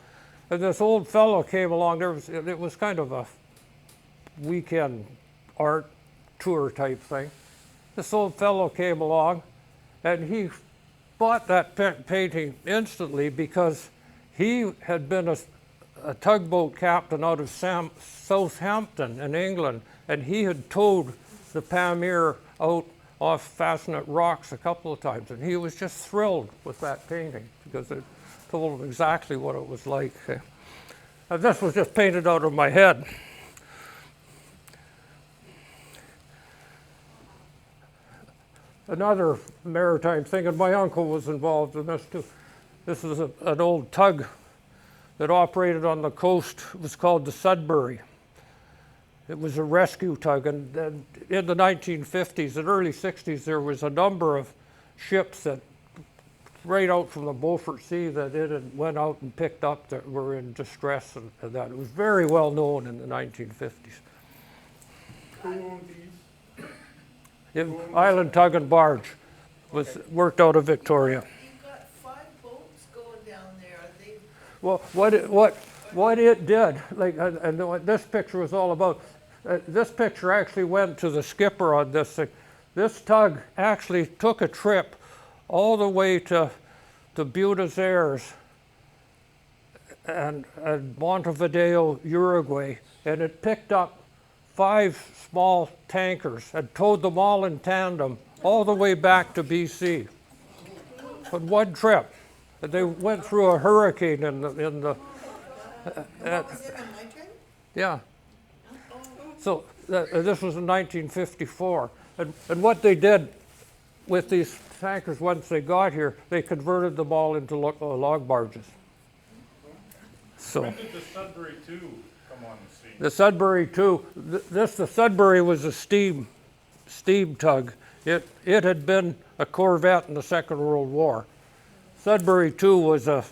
And this old fellow came along. It was kind of a weekend art tour type thing. This old fellow came along, and he bought that painting instantly because he had been a tugboat captain out of Southampton in England, and he had towed the Pamir out off Fascinet Rocks a couple of times, and he was just thrilled with that painting because it told him exactly what it was like. And this was just painted out of my head. Another maritime thing, and my uncle was involved in this too. This is an old tug that operated on the coast. It was called the Sudbury. It was a rescue tug, and in the 1950s and early 60s, there was a number of ships that right out from the Beaufort Sea that it had went out and picked up that were in distress and that. It was very well known in the 1950s. Who owned these? Island Tug and Barge was worked out of Victoria. You've got 5 boats going down there. Are they? Well, what it did, like, and what this picture was all about. This picture actually went to the skipper on this thing. This tug actually took a trip all the way to Buenos Aires and Montevideo, Uruguay, and it picked up 5 small tankers and towed them all in tandem all the way back to BC on one trip. And they went through a hurricane in the Was it a nitrate? yeah. So this was in 1954. And what they did with these tankers once they got here, they converted them all into log barges. So. When did the Sudbury 2 come on the scene? The Sudbury too. The Sudbury was a steam tug. It had been a corvette in the Second World War. Sudbury 2 was a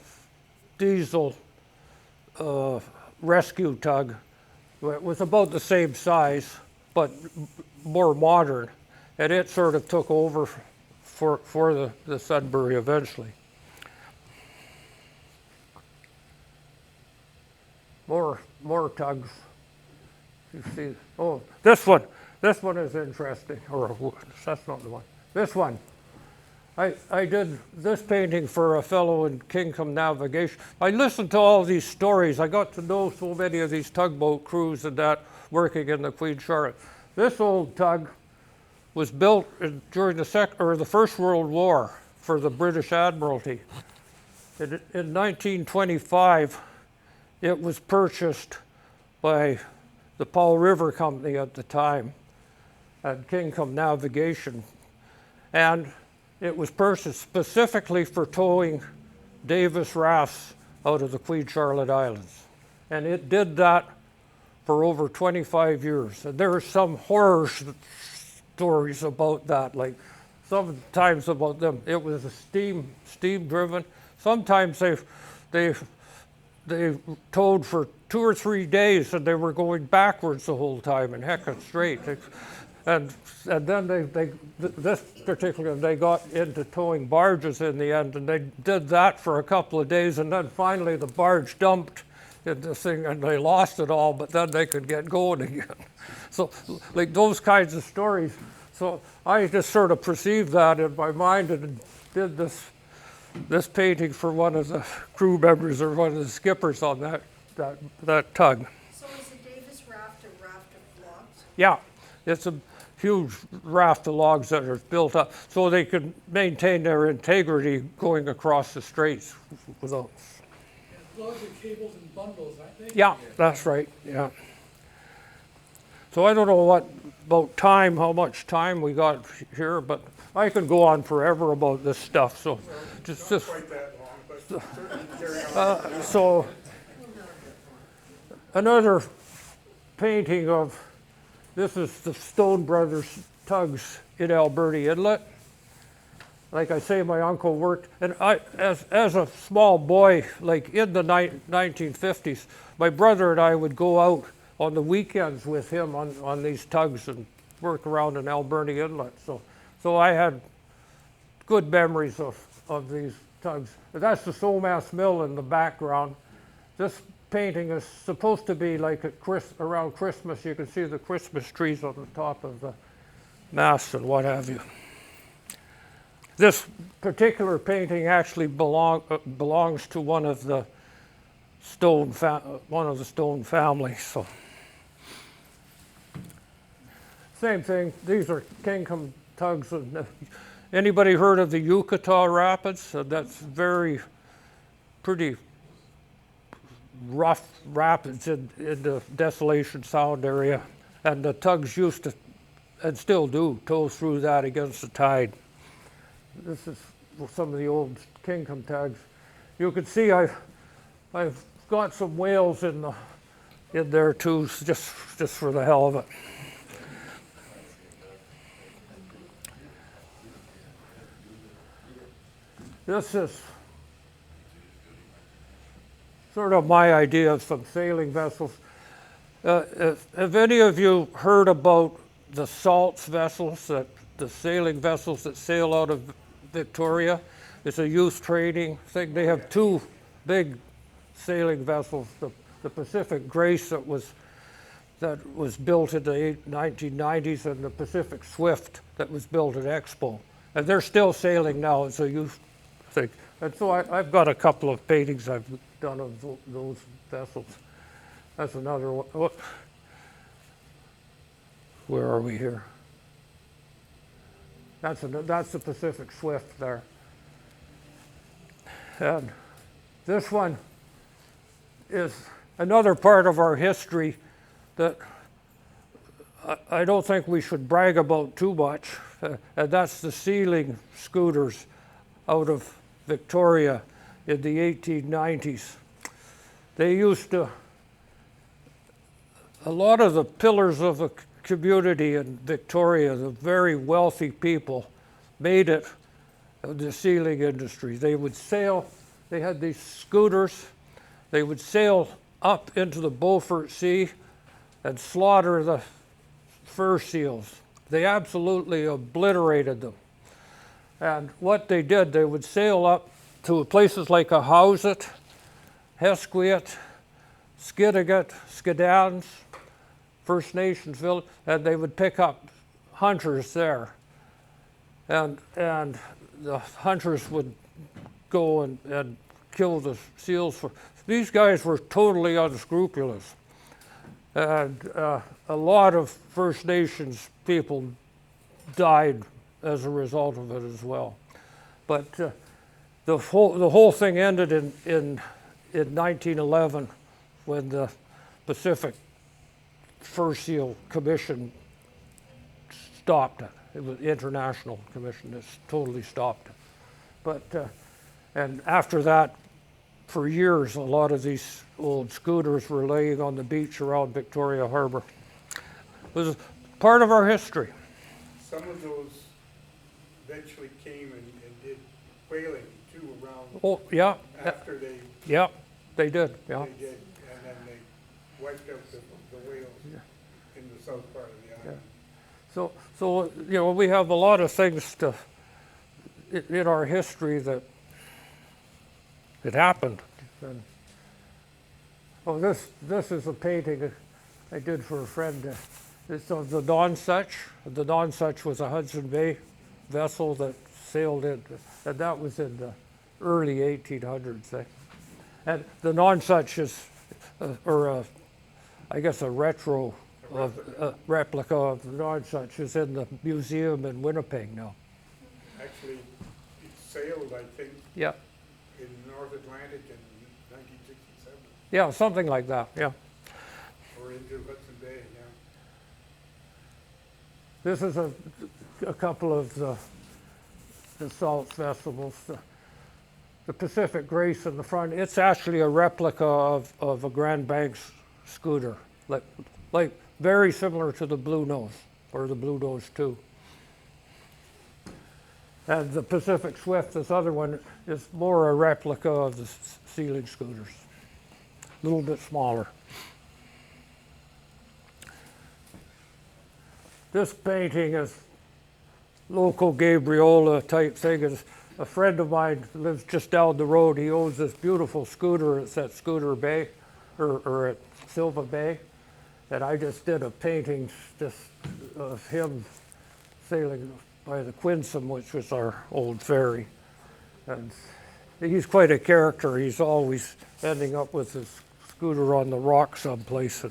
diesel rescue tug. It was about the same size, but more modern, and it sort of took over for the Sudbury eventually. More tugs. You see, oh, this one is interesting, or that's not the one. This one, I did this painting for a fellow in Kingcome Navigation. I listened to all these stories. I got to know so many of these tugboat crews and that working in the Queen Charlotte. This old tug was built during the First World War for the British Admiralty. In 1925, it was purchased by the Paul River Company at the time, at Kingcome Navigation. And it was purchased specifically for towing Davis rafts out of the Queen Charlotte Islands. And it did that for over 25 years. And there are some horror stories about that, like sometimes about them. It was a steam driven. Sometimes they towed for 2 or 3 days and they were going backwards the whole time and heckin' straight. And then this particular, they got into towing barges in the end, and they did that for a couple of days, and then finally the barge dumped in this thing and they lost it all, but then they could get going again. So like those kinds of stories. So I just sort of perceived that in my mind and did this painting for one of the crew members or one of the skippers on that tug. So is a Davis raft a raft of logs? Yeah, it's a huge raft of logs that are built up so they can maintain their integrity going across the straits without. Logs are cables and bundles, aren't they? Yeah, that's right, yeah. So I don't know about time, how much time we got here, but I could go on forever about this stuff, so just Not quite that long, but certainly carry on. so another painting of, this is the Stone Brothers tugs in Alberta Inlet. Like I say, my uncle worked, and I, as a small boy, like in the 1950s, my brother and I would go out on the weekends with him on these tugs and work around in Alberta Inlet. So I had good memories of these tugs. But that's the Somas Mill in the background. This painting is supposed to be like around Christmas. You can see the Christmas trees on the top of the mast and what have you. This particular painting actually belongs to one of the Stone family. So same thing. These are Kingcome tugs. Anybody heard of the Yucatah Rapids? That's pretty rough rapids in the Desolation Sound area, and the tugs used to, and still do, tow through that against the tide. This is some of the old Kingcome tugs. You can see I've got some whales in there too, just for the hell of it. This is sort of my idea of some sailing vessels. Have any of you heard about the salts vessels, the sailing vessels that sail out of Victoria? It's a youth training thing. They have two big sailing vessels, the Pacific Grace that was built in the 1990s, and the Pacific Swift that was built at Expo. And they're still sailing now. It's a youth thing. And so I've got a couple of paintings I've done of those vessels. That's another one. Where are we here? That's the Pacific Swift there. And this one is another part of our history that I don't think we should brag about too much, and that's the sealing scooters out of Victoria in the 1890s. they used to, a lot of the pillars of the community in Victoria, the very wealthy people, made it the sealing industry. They would sail, they had these scooters, they would sail up into the Beaufort Sea and slaughter the fur seals. They absolutely obliterated them. And what they did, they would sail up to places like Ahousaht, Hesquiat, Skidegate, Skidans, First Nations village, and they would pick up hunters there. And the hunters would go and kill the seals. These guys were totally unscrupulous. And a lot of First Nations people died as a result of it as well. But the whole thing ended in 1911 when the Pacific Fur Seal Commission stopped it. It was the International Commission that totally stopped it. But and after that, for years, a lot of these old scooters were laying on the beach around Victoria Harbor. It was part of our history. Some of those eventually came and did whaling too around Oh, yeah, after they yeah, they did, yeah. did, and then they wiped out the whales in the south part of the island. So you know, we have a lot of things in our history that it happened. And, oh, this is a painting I did for a friend. It's of the Nonsuch. The Nonsuch was a Hudson Bay vessel that sailed in, and that was in the early 1800s. And the Nonsuch is, I guess, a replica of the Nonsuch is in the museum in Winnipeg now. Actually, it sailed, I think, Yeah, in North Atlantic in 1967, yeah, something like that. Yeah. or into Hudson Bay, yeah. This is a couple of the salt vessels. The Pacific Grace in the front, it's actually a replica of a Grand Banks scooter, like very similar to the Blue Nose, or the Blue Nose 2. And the Pacific Swift, this other one, is more a replica of the sealing scooters, a little bit smaller. This painting is local Gabriola type thing. Is a friend of mine lives just down the road. He owns this beautiful scooter. It's at Scooter Bay, or at Silva Bay. And I just did a painting just of him sailing by the Quinsam, which was our old ferry. And he's quite a character. He's always ending up with his scooter on the rock someplace.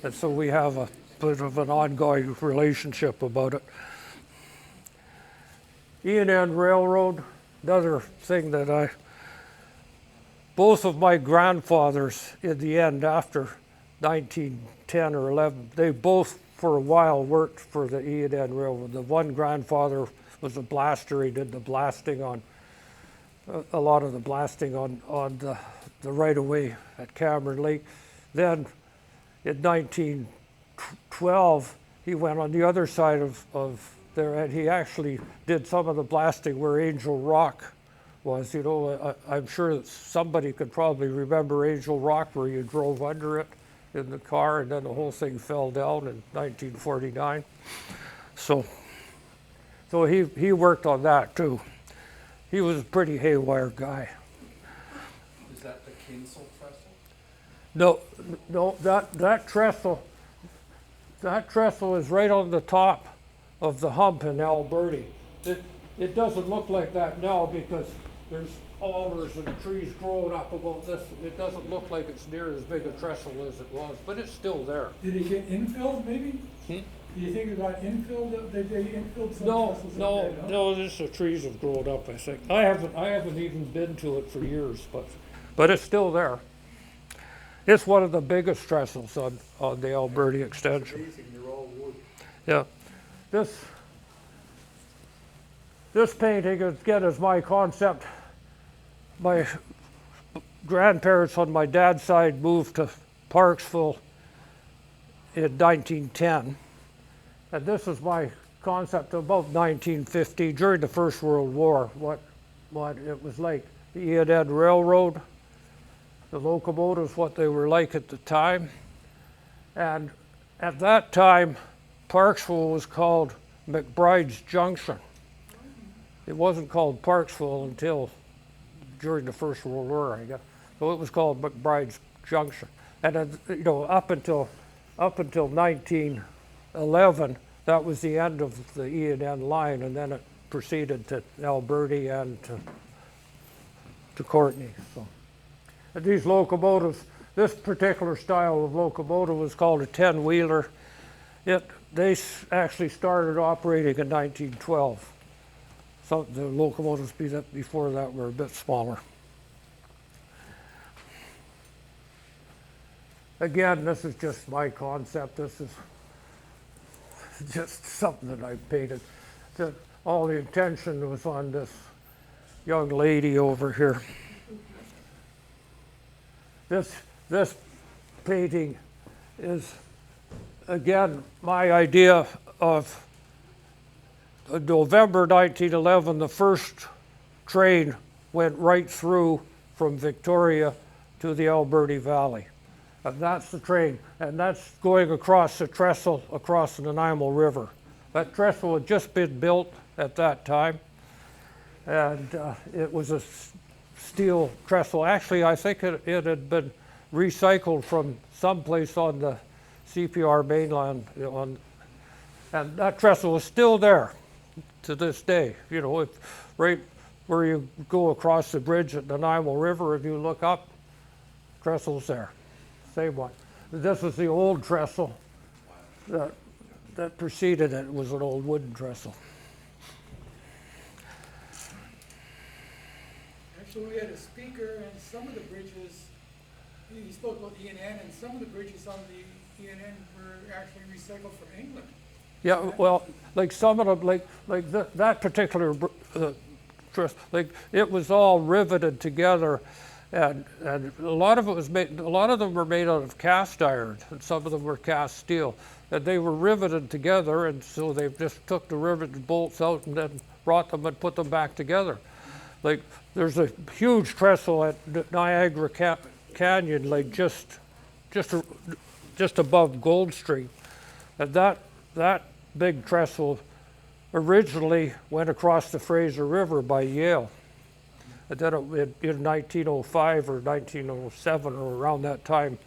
And so we have a bit of an ongoing relationship about it. E&N Railroad, another thing that both of my grandfathers in the end after 1910 or 11, they both for a while worked for the E&N Railroad. The one grandfather was a blaster. He did the blasting on, a lot of the blasting on the right-of-way at Cameron Lake. Then in 1912, he went on the other side of there, and he actually did some of the blasting where Angel Rock was. You know, I'm sure that somebody could probably remember Angel Rock, where you drove under it in the car, and then the whole thing fell down in 1949. So he worked on that too. He was a pretty haywire guy. Is that the Kinsel trestle? No, that trestle is right on the top of the hump in Alberti. It doesn't look like that now because there's alders and trees growing up about this. It doesn't look like it's near as big a trestle as it was, but it's still there. Did it get infilled maybe? Do you think it got infilled? Did they infill some trestles up there, No, just the trees have grown up, I think. I haven't even been to it for years, but it's still there. It's one of the biggest trestles on the Alberti It's extension. amazing, they're all wood. Yeah. This painting, again, is my concept. My grandparents on my dad's side moved to Parksville in 1910. And this is my concept of about 1950, during the First World War, what it was like. The E&N Railroad, the locomotives, what they were like at the time. And at that time, Parksville was called McBride's Junction. It wasn't called Parksville until during the First World War, I guess. So it was called McBride's Junction. And up until 1911, that was the end of the E&N line, and then it proceeded to Alberti and to Courtney. So, and these locomotives, this particular style of locomotive was called a 10-wheeler. They actually started operating in 1912. So the locomotives before that were a bit smaller. Again, this is just my concept. This is just something that I painted. All the attention was on this young lady over here. This painting is, again, my idea of November 1911. The first train went right through from Victoria to the Alberti Valley. And that's the train, and that's going across the trestle across the Nanaimo River. That trestle had just been built at that time, and it was a steel trestle. Actually, I think it had been recycled from someplace on the CPR mainland, and that trestle is still there to this day. Right where you go across the bridge at the Nanaimo River, if you look up, trestle's there. Same one. This is the old trestle that preceded it. It was an old wooden trestle. Actually, we had a speaker, and some of the bridges, he spoke about E&N, and some of the bridges on the E&N were actually recycled from England. Yeah, well, like some of them, like that particular trestle, like it was all riveted together. And a lot of it was made. A lot of them were made out of cast iron, and some of them were cast steel. And they were riveted together, and so they just took the riveted bolts out and then brought them and put them back together. Like there's a huge trestle at Niagara Canyon, like just above Gold Street, and that big trestle originally went across the Fraser River by Yale. And then in 1905 or 1907 or around that time,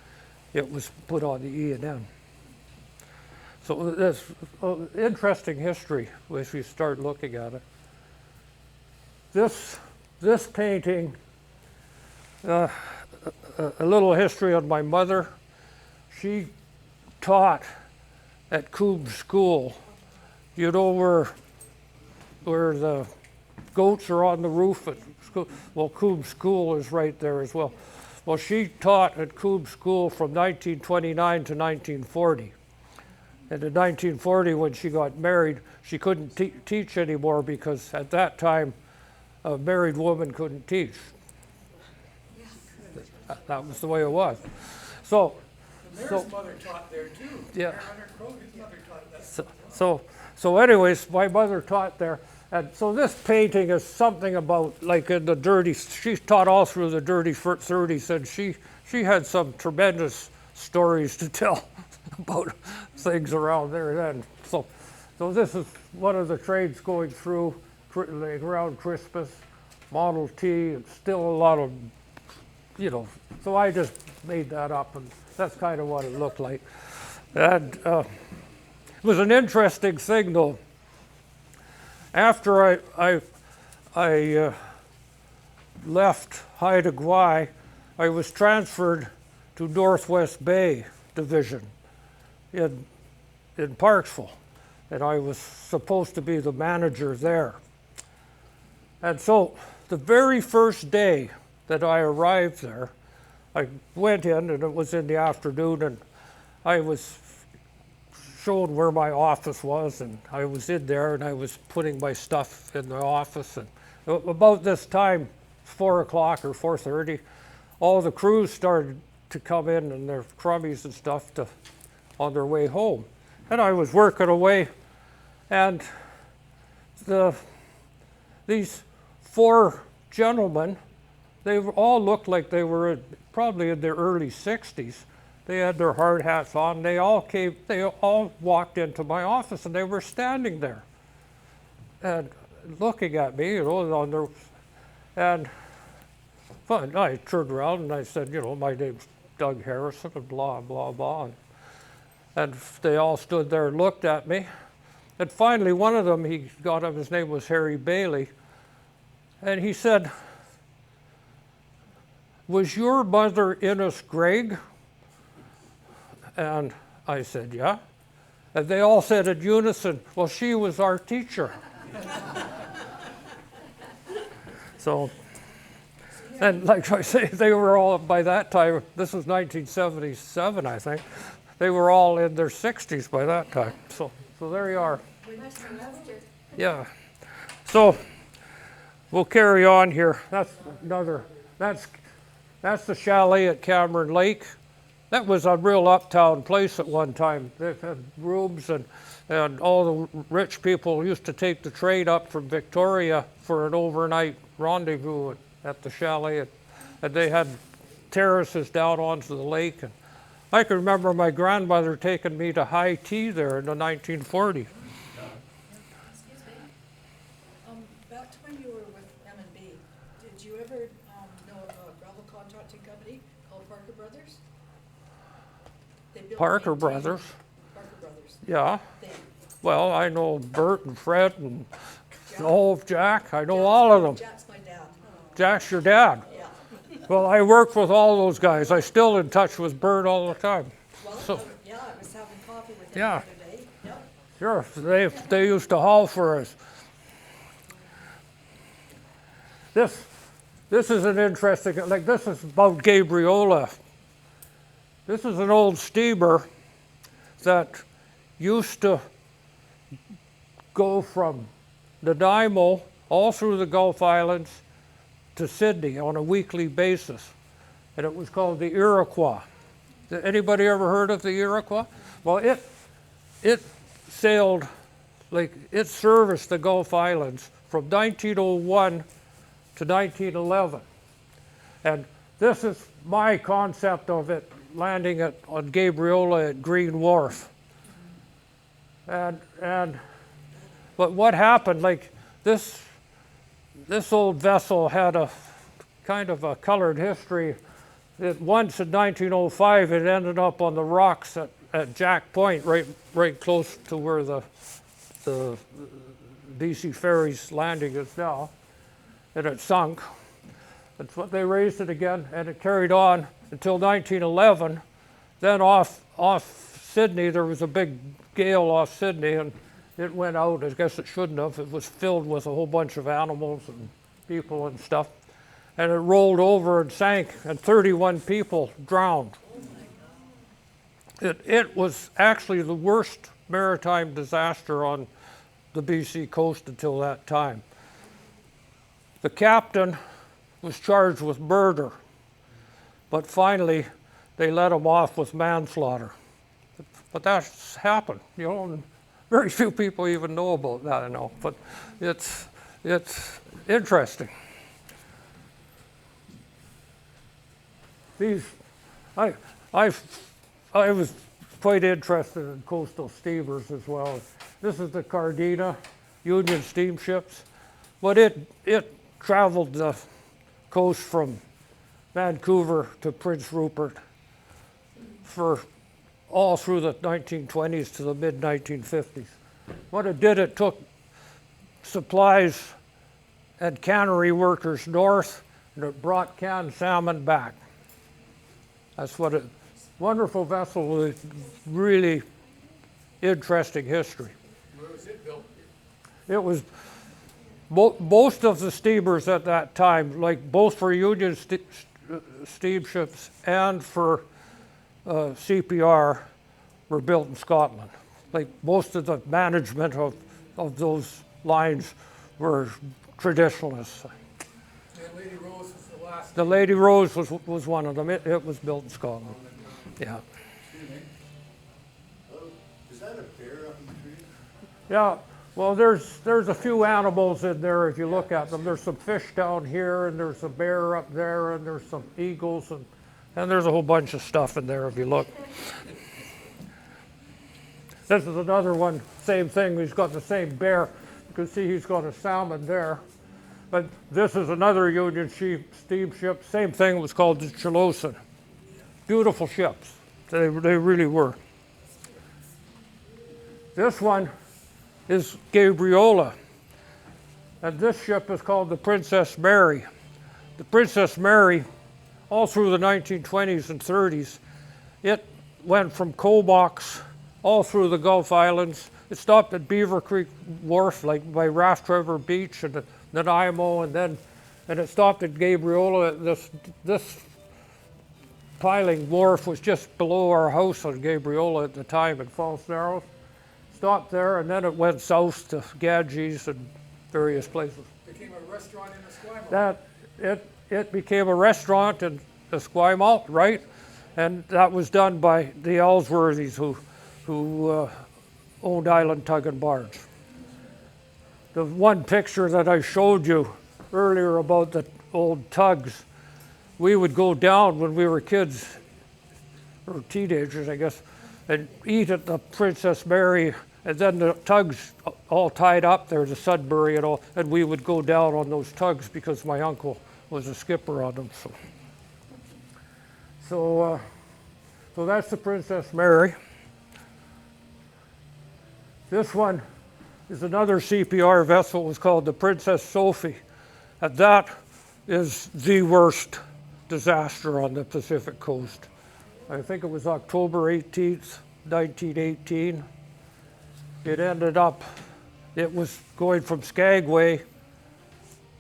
it was put on the E&N. So there's interesting history if you start looking at it. This painting, a little history on my mother. She taught at Coombs School. You know where the goats are on the roof at school? Well, Coombs School is right there as well. Well, she taught at Coombs School from 1929 to 1940. And in 1940, when she got married, she couldn't teach anymore because at that time, a married woman couldn't teach. That was the way it was. So, The mayor's mother taught there too. Yeah. Mayor Hunter Crowe, his mother taught that. so anyways, my mother taught there. And so this painting is something about, like in the dirty, she taught all through the dirty 30s, and she had some tremendous stories to tell about things around there then. So this is one of the trains going through like around Christmas, Model T, and still a lot of, so I just made that up, and that's kind of what it looked like. And it was an interesting thing though. After I left Haida Gwaii, I was transferred to Northwest Bay Division in Parksville, and I was supposed to be the manager there. And so the very first day that I arrived there, I went in, and it was in the afternoon, and I was shown where my office was, and I was in there, and I was putting my stuff in the office, and about this time, 4 o'clock or 4:30, all the crews started to come in and their crummies and stuff on their way home. And I was working away, and these 4 gentlemen, they all looked like they were probably in their early 60s. They had their hard hats on. They all walked into my office, and they were standing there and looking at me, and fine, I turned around and I said, my name's Doug Harrison, and blah, blah, blah. And they all stood there and looked at me. And finally, one of them, he got up, his name was Harry Bailey, and he said, "Was your mother Innes Gregg?" And I said, "Yeah." And they all said in unison, "Well, she was our teacher." So, and like I say, they were all, by that time, this was 1977, I think, they were all in their 60s by that time. So there you are. Yeah. So we'll carry on here. That's the chalet at Cameron Lake. That was a real uptown place at one time. They had rooms, and all the rich people used to take the train up from Victoria for an overnight rendezvous at the chalet. And they had terraces down onto the lake. And I can remember my grandmother taking me to high tea there in the 1940s. Excuse me. Back to when you were with M&B, did you ever know of a gravel contracting company called Parker Brothers? They built Parker maintained- Brothers, Parker Brothers. yeah. They, Well, I know Bert and Fred and Jack. I know Jack's- all of them. Jack's my dad. Jack's your dad. Yeah. Well, I worked with all those guys. I still in touch with Bert all the time. Well, So- yeah, I was having coffee with him Yeah. the other day. Yep. Sure, they used to haul for us. This is an interesting, like this is about Gabriola. This is an old steamer that used to go from Nanaimo all through the Gulf Islands to Sydney on a weekly basis. And it was called the Iroquois. Anybody ever heard of the Iroquois? Well, it sailed, like it serviced the Gulf Islands from 1901 to 1911. And this is my concept of it landing on Gabriola at Green Wharf. But what happened, like this old vessel had a kind of a colored history. Once in 1905, it ended up on the rocks at Jack Point, right close to where the BC Ferries landing is now, and it sunk. That's what they raised it again, and it carried on until 1911. Then off Sydney, there was a big gale off Sydney, and it went out. I guess it shouldn't have. It was filled with a whole bunch of animals and people and stuff. And it rolled over and sank, and 31 people drowned. It was actually the worst maritime disaster on the BC coast until that time. The captain was charged with murder, but finally they let him off with manslaughter. But that's happened, and very few people even know about that, I know, but it's interesting. I was quite interested in coastal steamers as well. This is the Cardina Union steamships, but it traveled the coast from Vancouver to Prince Rupert for all through the 1920s to the mid-1950s. What it did, it took supplies and cannery workers north, and it brought canned salmon back. That's what it, wonderful vessel with really interesting history. Where was it built? It was, most of the steamers at that time, like both for Union steamships and for CPR, were built in Scotland. Like most of the management of those lines were traditionalists. And Lady Rose was the last. The Lady Rose was one of them. It was built in Scotland. Yeah. Is that a bear up in the tree? Yeah. Well, there's a few animals in there if you look at them. There's some fish down here, and there's a bear up there, and there's some eagles, and there's a whole bunch of stuff in there if you look. This is another one, same thing. He's got the same bear. You can see he's got a salmon there. But this is another Union steamship. Same thing, was called the Chilocin. Beautiful ships. They really were. This one is Gabriola. And this ship is called the Princess Mary. The Princess Mary, all through the 1920s and 30s, it went from Comox all through the Gulf Islands. It stopped at Beaver Creek Wharf, like by Raft River Beach and Nanaimo, and it stopped at Gabriola. This piling wharf was just below our house on Gabriola at the time in False Narrows. Stopped there, and then it went south to Gadgie's and various places. Became a restaurant in Esquimalt. That it became a restaurant in Esquimalt, right? And that was done by the Ellsworthys who owned Island Tug and Barge. The one picture that I showed you earlier about the old tugs, we would go down when we were kids, or teenagers, I guess, and eat at the Princess Mary, and then the tugs all tied up there, the Sudbury and all, and we would go down on those tugs because my uncle was a skipper on them. So that's the Princess Mary. This one is another CPR vessel. It was called the Princess Sophie. And that is the worst disaster on the Pacific coast. I think it was October 18th, 1918. It was going from Skagway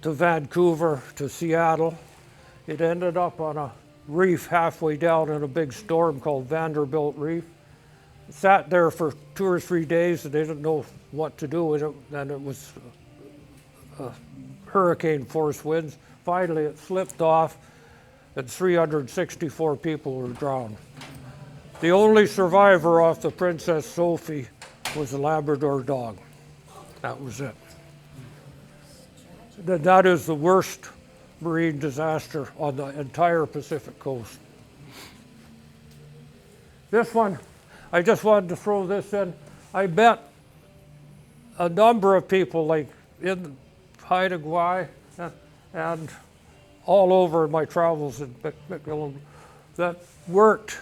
to Vancouver to Seattle. It ended up on a reef halfway down in a big storm called Vanderbilt Reef. It sat there for 2 or 3 days, and they didn't know what to do with it, and it was hurricane force winds. Finally, it slipped off, and 364 people were drowned. The only survivor off the Princess Sophie was a Labrador dog. That was it. That is the worst marine disaster on the entire Pacific coast. This one, I just wanted to throw this in. I met a number of people, like in Haida Gwaii and all over my travels in McMillan, that worked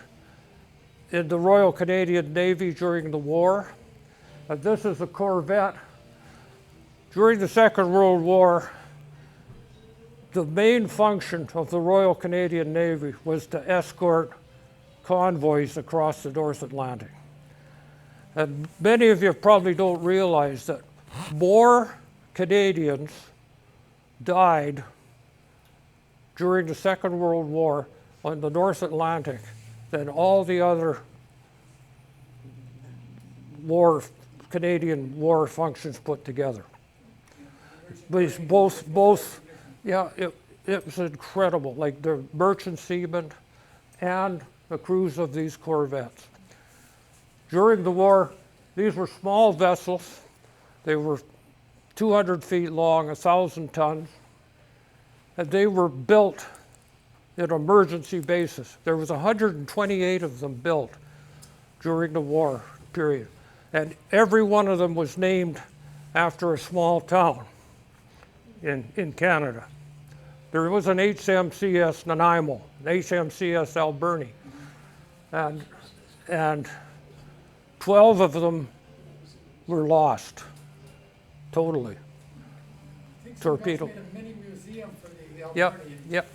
in the Royal Canadian Navy during the war. And this is a corvette. During the Second World War, the main function of the Royal Canadian Navy was to escort convoys across the North Atlantic. And many of you probably don't realize that more Canadians died during the Second World War on the North Atlantic than all the other Canadian war functions put together. Both, yeah, it was incredible, like the merchant seamen and the crews of these corvettes. During the war, these were small vessels. They were 200 feet long, 1,000 tons, and they were built on an emergency basis. There was 128 of them built during the war period, and every one of them was named after a small town in Canada. There was an HMCS Nanaimo, an HMCS Alberni, and 12 of them were lost totally. I think Torpedo. somebody's made a mini museum for the Alberni. Yep.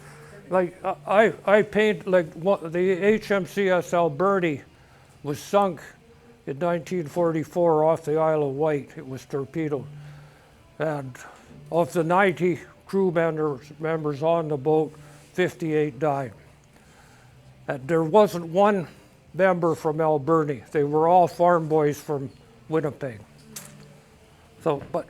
Like I paint, like the HMCS Alberni was sunk in 1944 off the Isle of Wight. It was torpedoed, and of the 90 crew members on the boat, 58 died. And there wasn't one member from Alberni. They were all farm boys from Winnipeg. So, but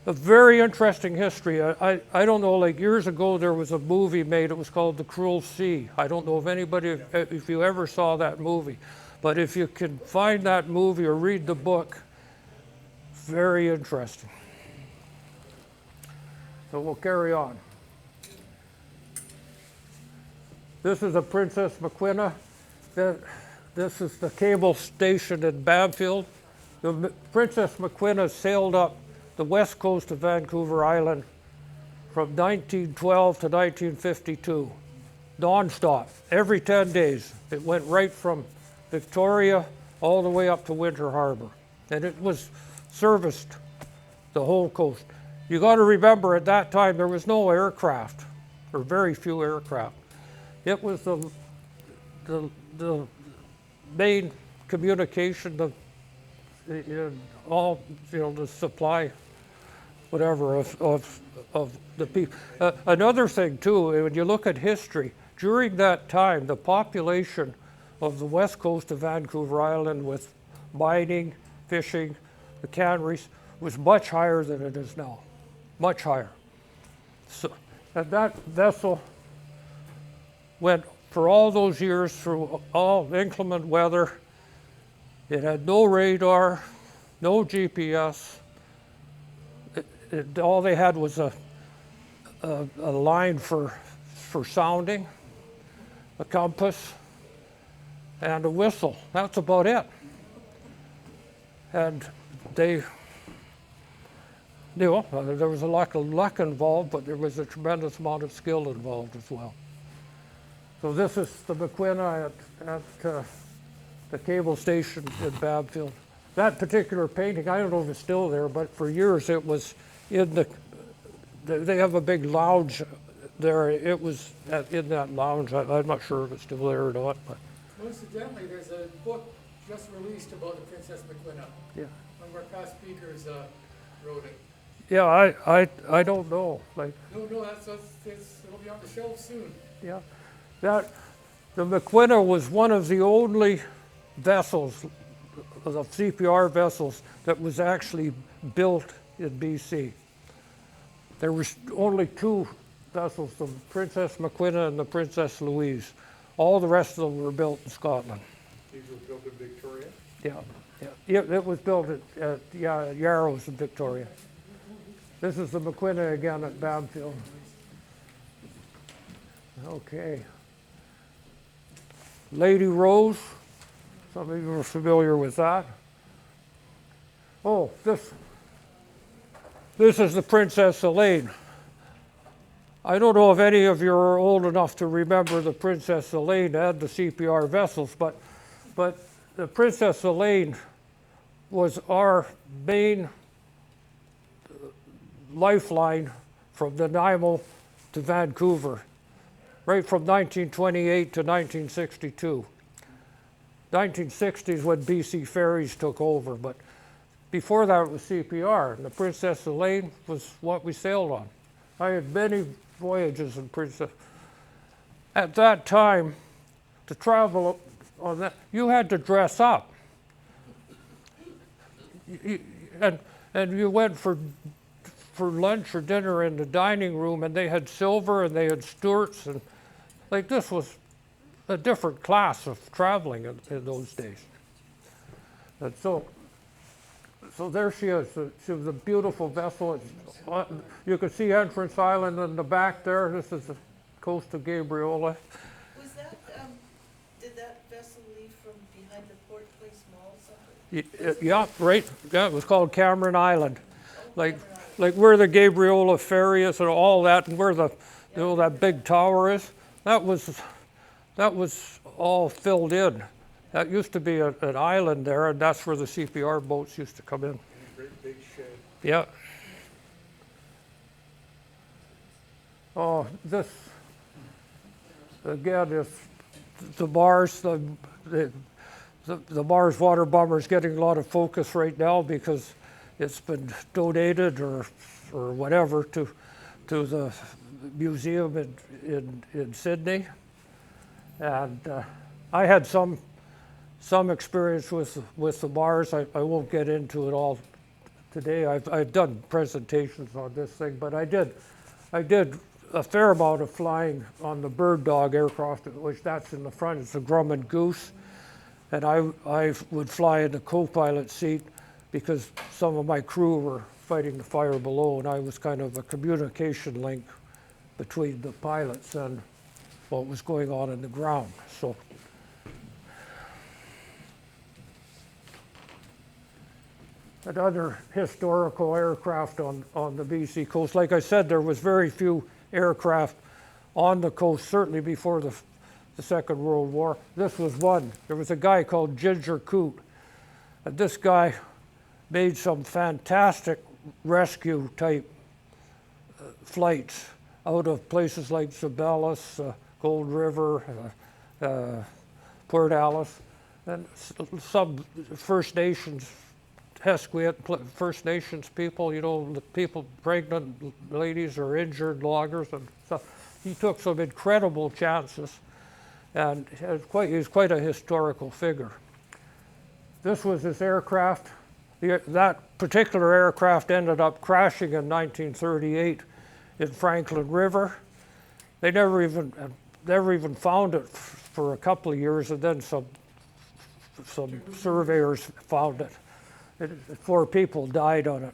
a very interesting history. I don't know, like years ago there was a movie made, it was called The Cruel Sea. I don't know if anybody, if you ever saw that movie, but if you can find that movie or read the book, very interesting. So we'll carry on. This is the Princess Maquina. This is the cable station in Bamfield. The Princess Maquina sailed up the west coast of Vancouver Island from 1912 to 1952, non-stop, every 10 days. It went right from Victoria all the way up to Winter Harbor, and it was serviced the whole coast. You got to remember at that time there was no aircraft, or very few aircraft. It was the main communication, all, you know, the supply, whatever, of the people. Another thing too, when you look at history, during that time, the population of the west coast of Vancouver Island with mining, fishing, the canneries, was much higher than it is now, much higher. So, and that vessel went for all those years through all inclement weather. It had no radar, no GPS. All they had was a line for sounding, a compass, and a whistle. That's about it. And they, you know, there was a lot of luck involved, but there was a tremendous amount of skill involved as well. So this is the Maquina at the cable station in Bamfield. That particular painting, I don't know if it's still there, but for years it was in they have a big lounge there. It was in that lounge. I'm not sure if it's still there or not. But Coincidentally, there's a book just released about the Princess Maquina. yeah, One of our past speakers wrote it. yeah, I don't know. Like, No, it'll be on the shelf soon. yeah, the Maquina was one of the only vessels, of CPR vessels, that was actually built in BC. There was only two vessels, the Princess Maquina and the Princess Louise. All the rest of them were built in Scotland. These were built in Victoria? Yeah, it was built at Yarrows in Victoria. This is the Maquina again at Bamfield. Okay. Lady Rose, some of you are familiar with that. Oh, this is the Princess Elaine. I don't know if any of you are old enough to remember the Princess Elaine and the CPR vessels, but the Princess Elaine was our main lifeline from Nanaimo to Vancouver, right from 1928 to 1962. 1960s when BC Ferries took over, but before that it was CPR, and the Princess Elaine was what we sailed on. I had many voyages in Princess. At that time, to travel on that, you had to dress up. And you went for lunch or dinner in the dining room, and they had silver and they had Stuarts, and like this was a different class of traveling in those days. And so there she is. She was a beautiful vessel. You can see Entrance Island in the back there. This is the coast of Gabriola. Was that, did that vessel leave from behind the Port Place Mall somewhere? Yeah, right. Yeah, it was called Cameron Island. Like where the Gabriola ferry is and all that, and where the that big tower is. That was all filled in. That used to be an island there, and that's where the CPR boats used to come in. Great big shed. Yeah. Oh, this again is the Mars. The Mars water bomber is getting a lot of focus right now because it's been donated or whatever to the museum in Sydney, and I had some experience with the Mars. I won't get into it all today. I've done presentations on this thing, but I did a fair amount of flying on the Bird Dog aircraft, which that's in the front. It's a Grumman Goose, and I would fly in the co-pilot seat because some of my crew were fighting the fire below, and I was kind of a communication link between the pilots and what was going on in the ground. So. Another historical aircraft on the BC coast. Like I said, there was very few aircraft on the coast, certainly before the Second World War. This was one. There was a guy called Ginger Coote, and this guy made some fantastic rescue type flights out of places like Zabelis, Gold River, Port Alice, and some First Nations, Hesquiat First Nations people, you know, the people, pregnant ladies or injured loggers and stuff. He took some incredible chances, and he was quite a historical figure. This was his aircraft. That particular aircraft ended up crashing in 1938 in Franklin River. They never even found it for a couple of years, and then some surveyors found it. 4 people died on it.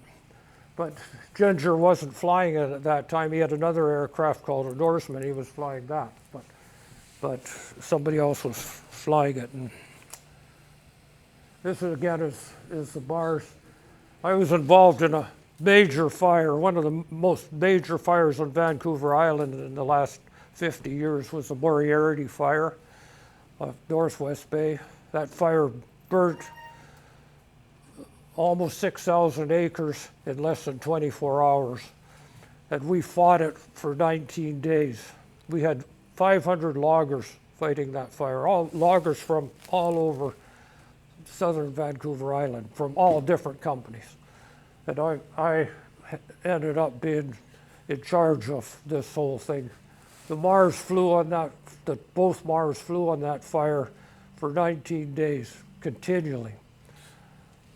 But Ginger wasn't flying it at that time. He had another aircraft called a Norseman. He was flying that, but somebody else was flying it. And this again is the Mars. I was involved in a major fire. One of the most major fires on Vancouver Island in the last 50 years was the Moriarty Fire off Northwest Bay. That fire burnt almost 6,000 acres in less than 24 hours. And we fought it for 19 days. We had 500 loggers fighting that fire, all loggers from all over southern Vancouver Island, from all different companies. And I ended up being in charge of this whole thing. The Mars flew on that, both Mars flew on that fire for 19 days, continually.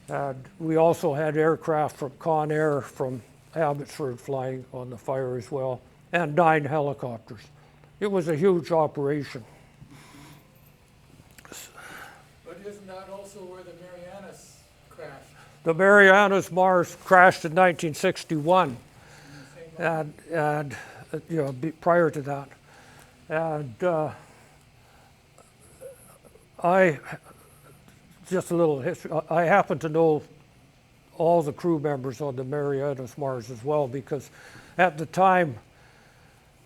And we also had aircraft from Conair, from Abbotsford flying on the fire as well, and 9 helicopters. It was a huge operation. But isn't that also where the Marianas crashed? The Marianas Mars crashed in 1961, and you know, prior to that. And just a little history. I happen to know all the crew members on the Marianas Mars as well, because at the time,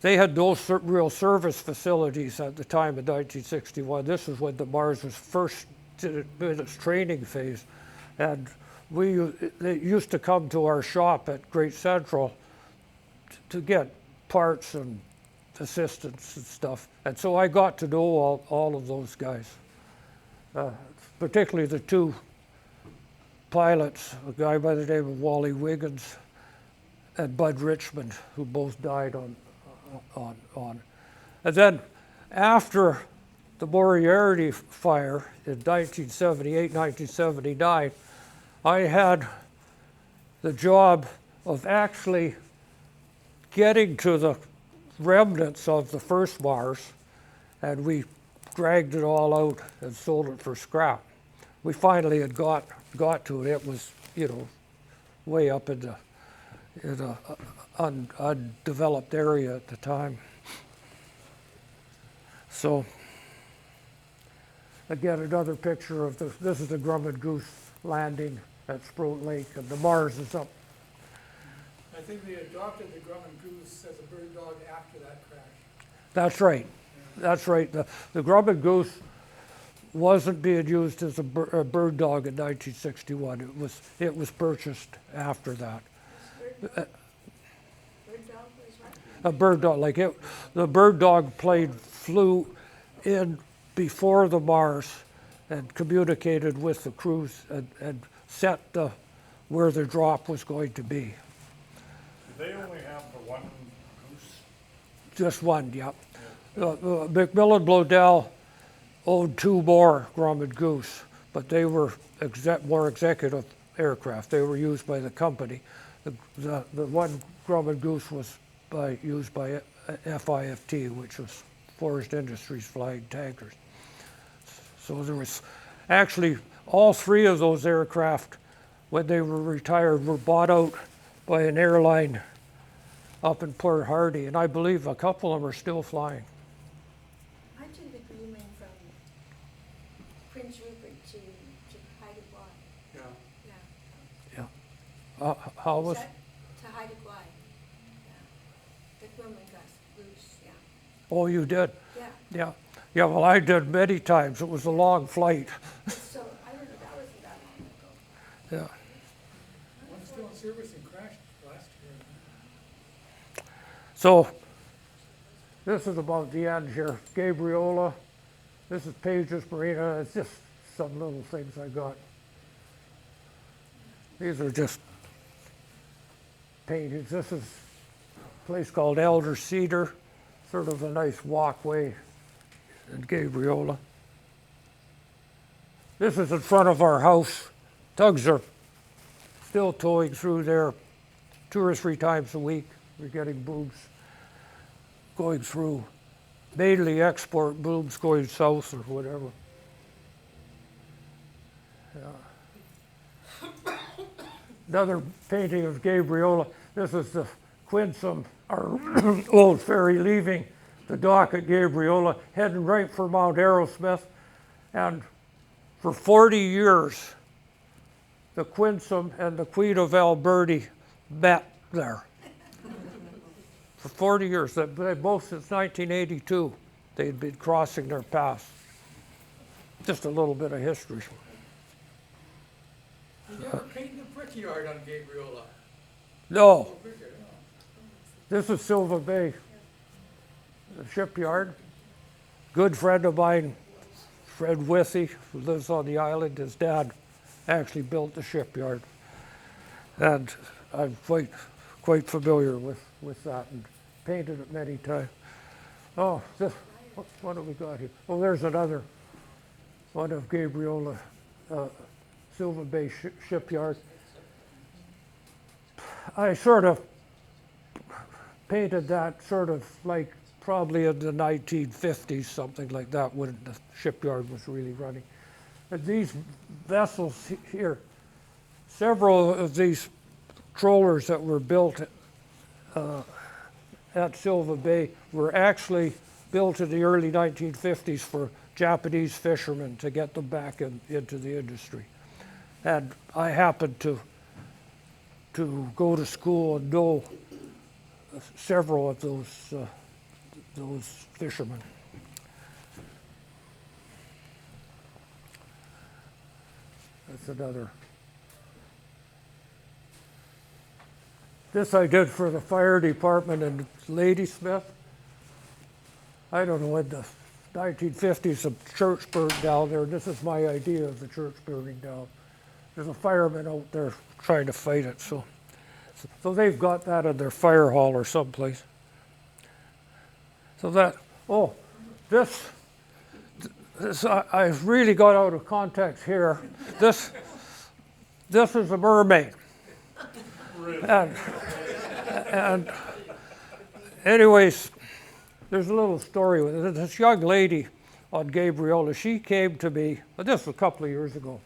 they had no real service facilities at the time in 1961. This is when the Mars was first in its training phase. And they used to come to our shop at Great Central to get parts and assistance and stuff. And so I got to know all of those guys. Particularly the 2 pilots, a guy by the name of Wally Wiggins and Bud Richmond, who both died on. And then after the Moriarty fire in 1978, 1979, I had the job of actually getting to the remnants of the first Mars, and we dragged it all out and sold it for scrap. We finally had got to it. It was, you know, way up in the undeveloped area at the time. So, again, another picture of this is the Grumman Goose landing at Sproat Lake, and the Mars is up. I think they adopted the Grumman Goose as a bird dog after that crash. That's right. That's right. The Grumman Goose wasn't being used as a bird dog in 1961. It was purchased after that. Bird dog was what? A bird dog, like it. The bird dog plane flew in before the Mars and communicated with the crews and set where the drop was going to be. Did they only have the one goose? Just one, yep. Macmillan Blodell owned 2 more Grumman Goose, but they were more executive aircraft. They were used by the company. The one Grumman Goose was used by FIFT, which was Forest Industries Flying Tankers. So there was actually all three of those aircraft, when they were retired, were bought out by an airline up in Port Hardy, and I believe a couple of them are still flying. Aren't you the crewman from Prince Rupert to Haida Gwaii? Yeah. Yeah. How was? Is that to Haida Gwaii? Yeah. The crewman Goose, yeah. Oh, you did? Yeah. Yeah. Yeah, well, I did many times. It was a long flight. So, I don't know, that wasn't that long ago. Yeah. One's still in service and crashed last year. So, this is about the end here. Gabriola. This is Pages Marina. It's just some little things I got. These are just paintings. This is a place called Elder Cedar, sort of a nice walkway in Gabriola. This is in front of our house. Tugs are still towing through there 2 or 3 times a week. We're getting booms going through, mainly export booms going south or whatever. Yeah. Another painting of Gabriola. This is the Quinsam, our old ferry, leaving the dock at Gabriola, heading right for Mount Arrowsmith. And for 40 years, the Quinsam and the Queen of Alberta met there. For 40 years, they both since 1982, they'd been crossing their paths. Just a little bit of history. You never painted the brickyard on Gabriola? No, Oh, brickyard, no. this is Silva Bay, the shipyard. Good friend of mine, Fred Withy, who lives on the island, his dad actually built the shipyard. And I'm quite familiar with that and painted it many times. Oh, what have we got here? Oh, there's another one of Gabriola, Silva Bay shipyard. I sort of painted that sort of like probably in the 1950s, something like that, when the shipyard was really running. And these vessels here, several of these trawlers that were built at Silva Bay were actually built in the early 1950s for Japanese fishermen to get them back into the industry. And I happened to go to school and know several of those fishermen. That's another. This I did for the fire department in Ladysmith. I don't know, when the 1950s, a church burned down there. This is my idea of the church burning down. There's a fireman out there trying to fight it, so they've got that in their fire hall or someplace. So that, oh, this I really got out of context here. This is a mermaid. And anyways, there's a little story with it. This young lady on Gabriola, she came to me, this was a couple of years ago,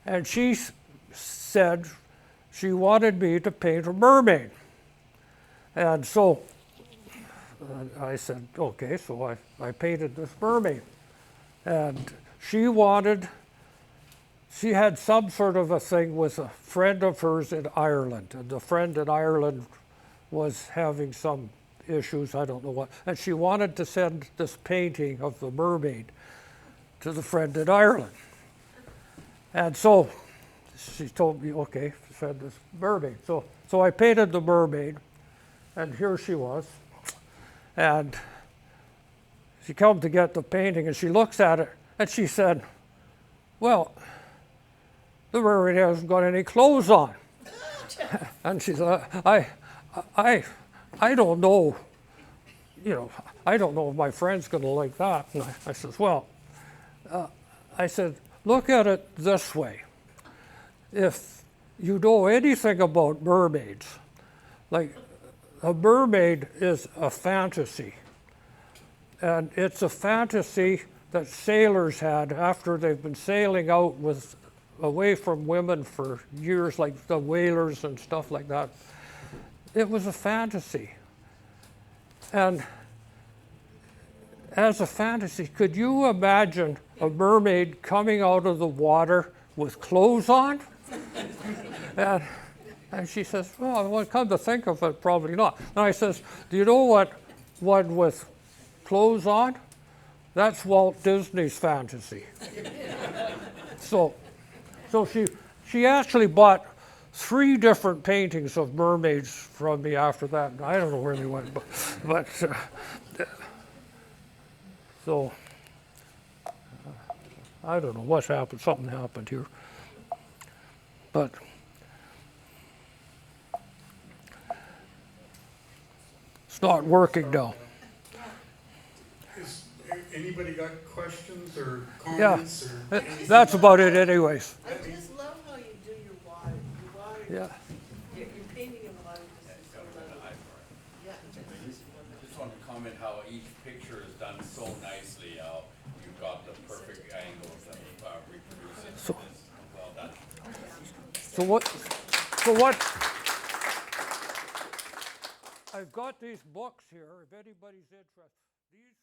and she said she wanted me to paint a mermaid. And so I said, okay, so I painted this mermaid. And she had some sort of a thing with a friend of hers in Ireland, and the friend in Ireland was having some issues, I don't know what, and she wanted to send this painting of the mermaid to the friend in Ireland. And so she told me, okay, send this mermaid. So I painted the mermaid, and here she was. And she come to get the painting, and she looks at it, and she said, well, the mermaid hasn't got any clothes on. And she said, I don't know, I don't know if my friend's going to like that. And I said, well, I said, look at it this way. if you know anything about mermaids, like a mermaid is a fantasy. And it's a fantasy that sailors had after they've been sailing out away from women for years, like the whalers and stuff like that. It was a fantasy. And as a fantasy, could you imagine a mermaid coming out of the water with clothes on? And she says, well, come to think of it, probably not. And I says, do you know what one with clothes on? That's Walt Disney's fantasy. So she actually bought 3 different paintings of mermaids from me after that. I don't know where they went, but so I don't know what's happened. Something happened here, but it's not working now. Is anybody got questions or Yeah, comments or anything? that's about it anyways. I just love how you do your water. Your water, Yeah. your painting in water just is so lovely. Yeah. I just want to comment how each picture is done so nicely, how you've got the perfect angles and reproducing So- this. Well done. So what, I've got these books here, if anybody's interested. These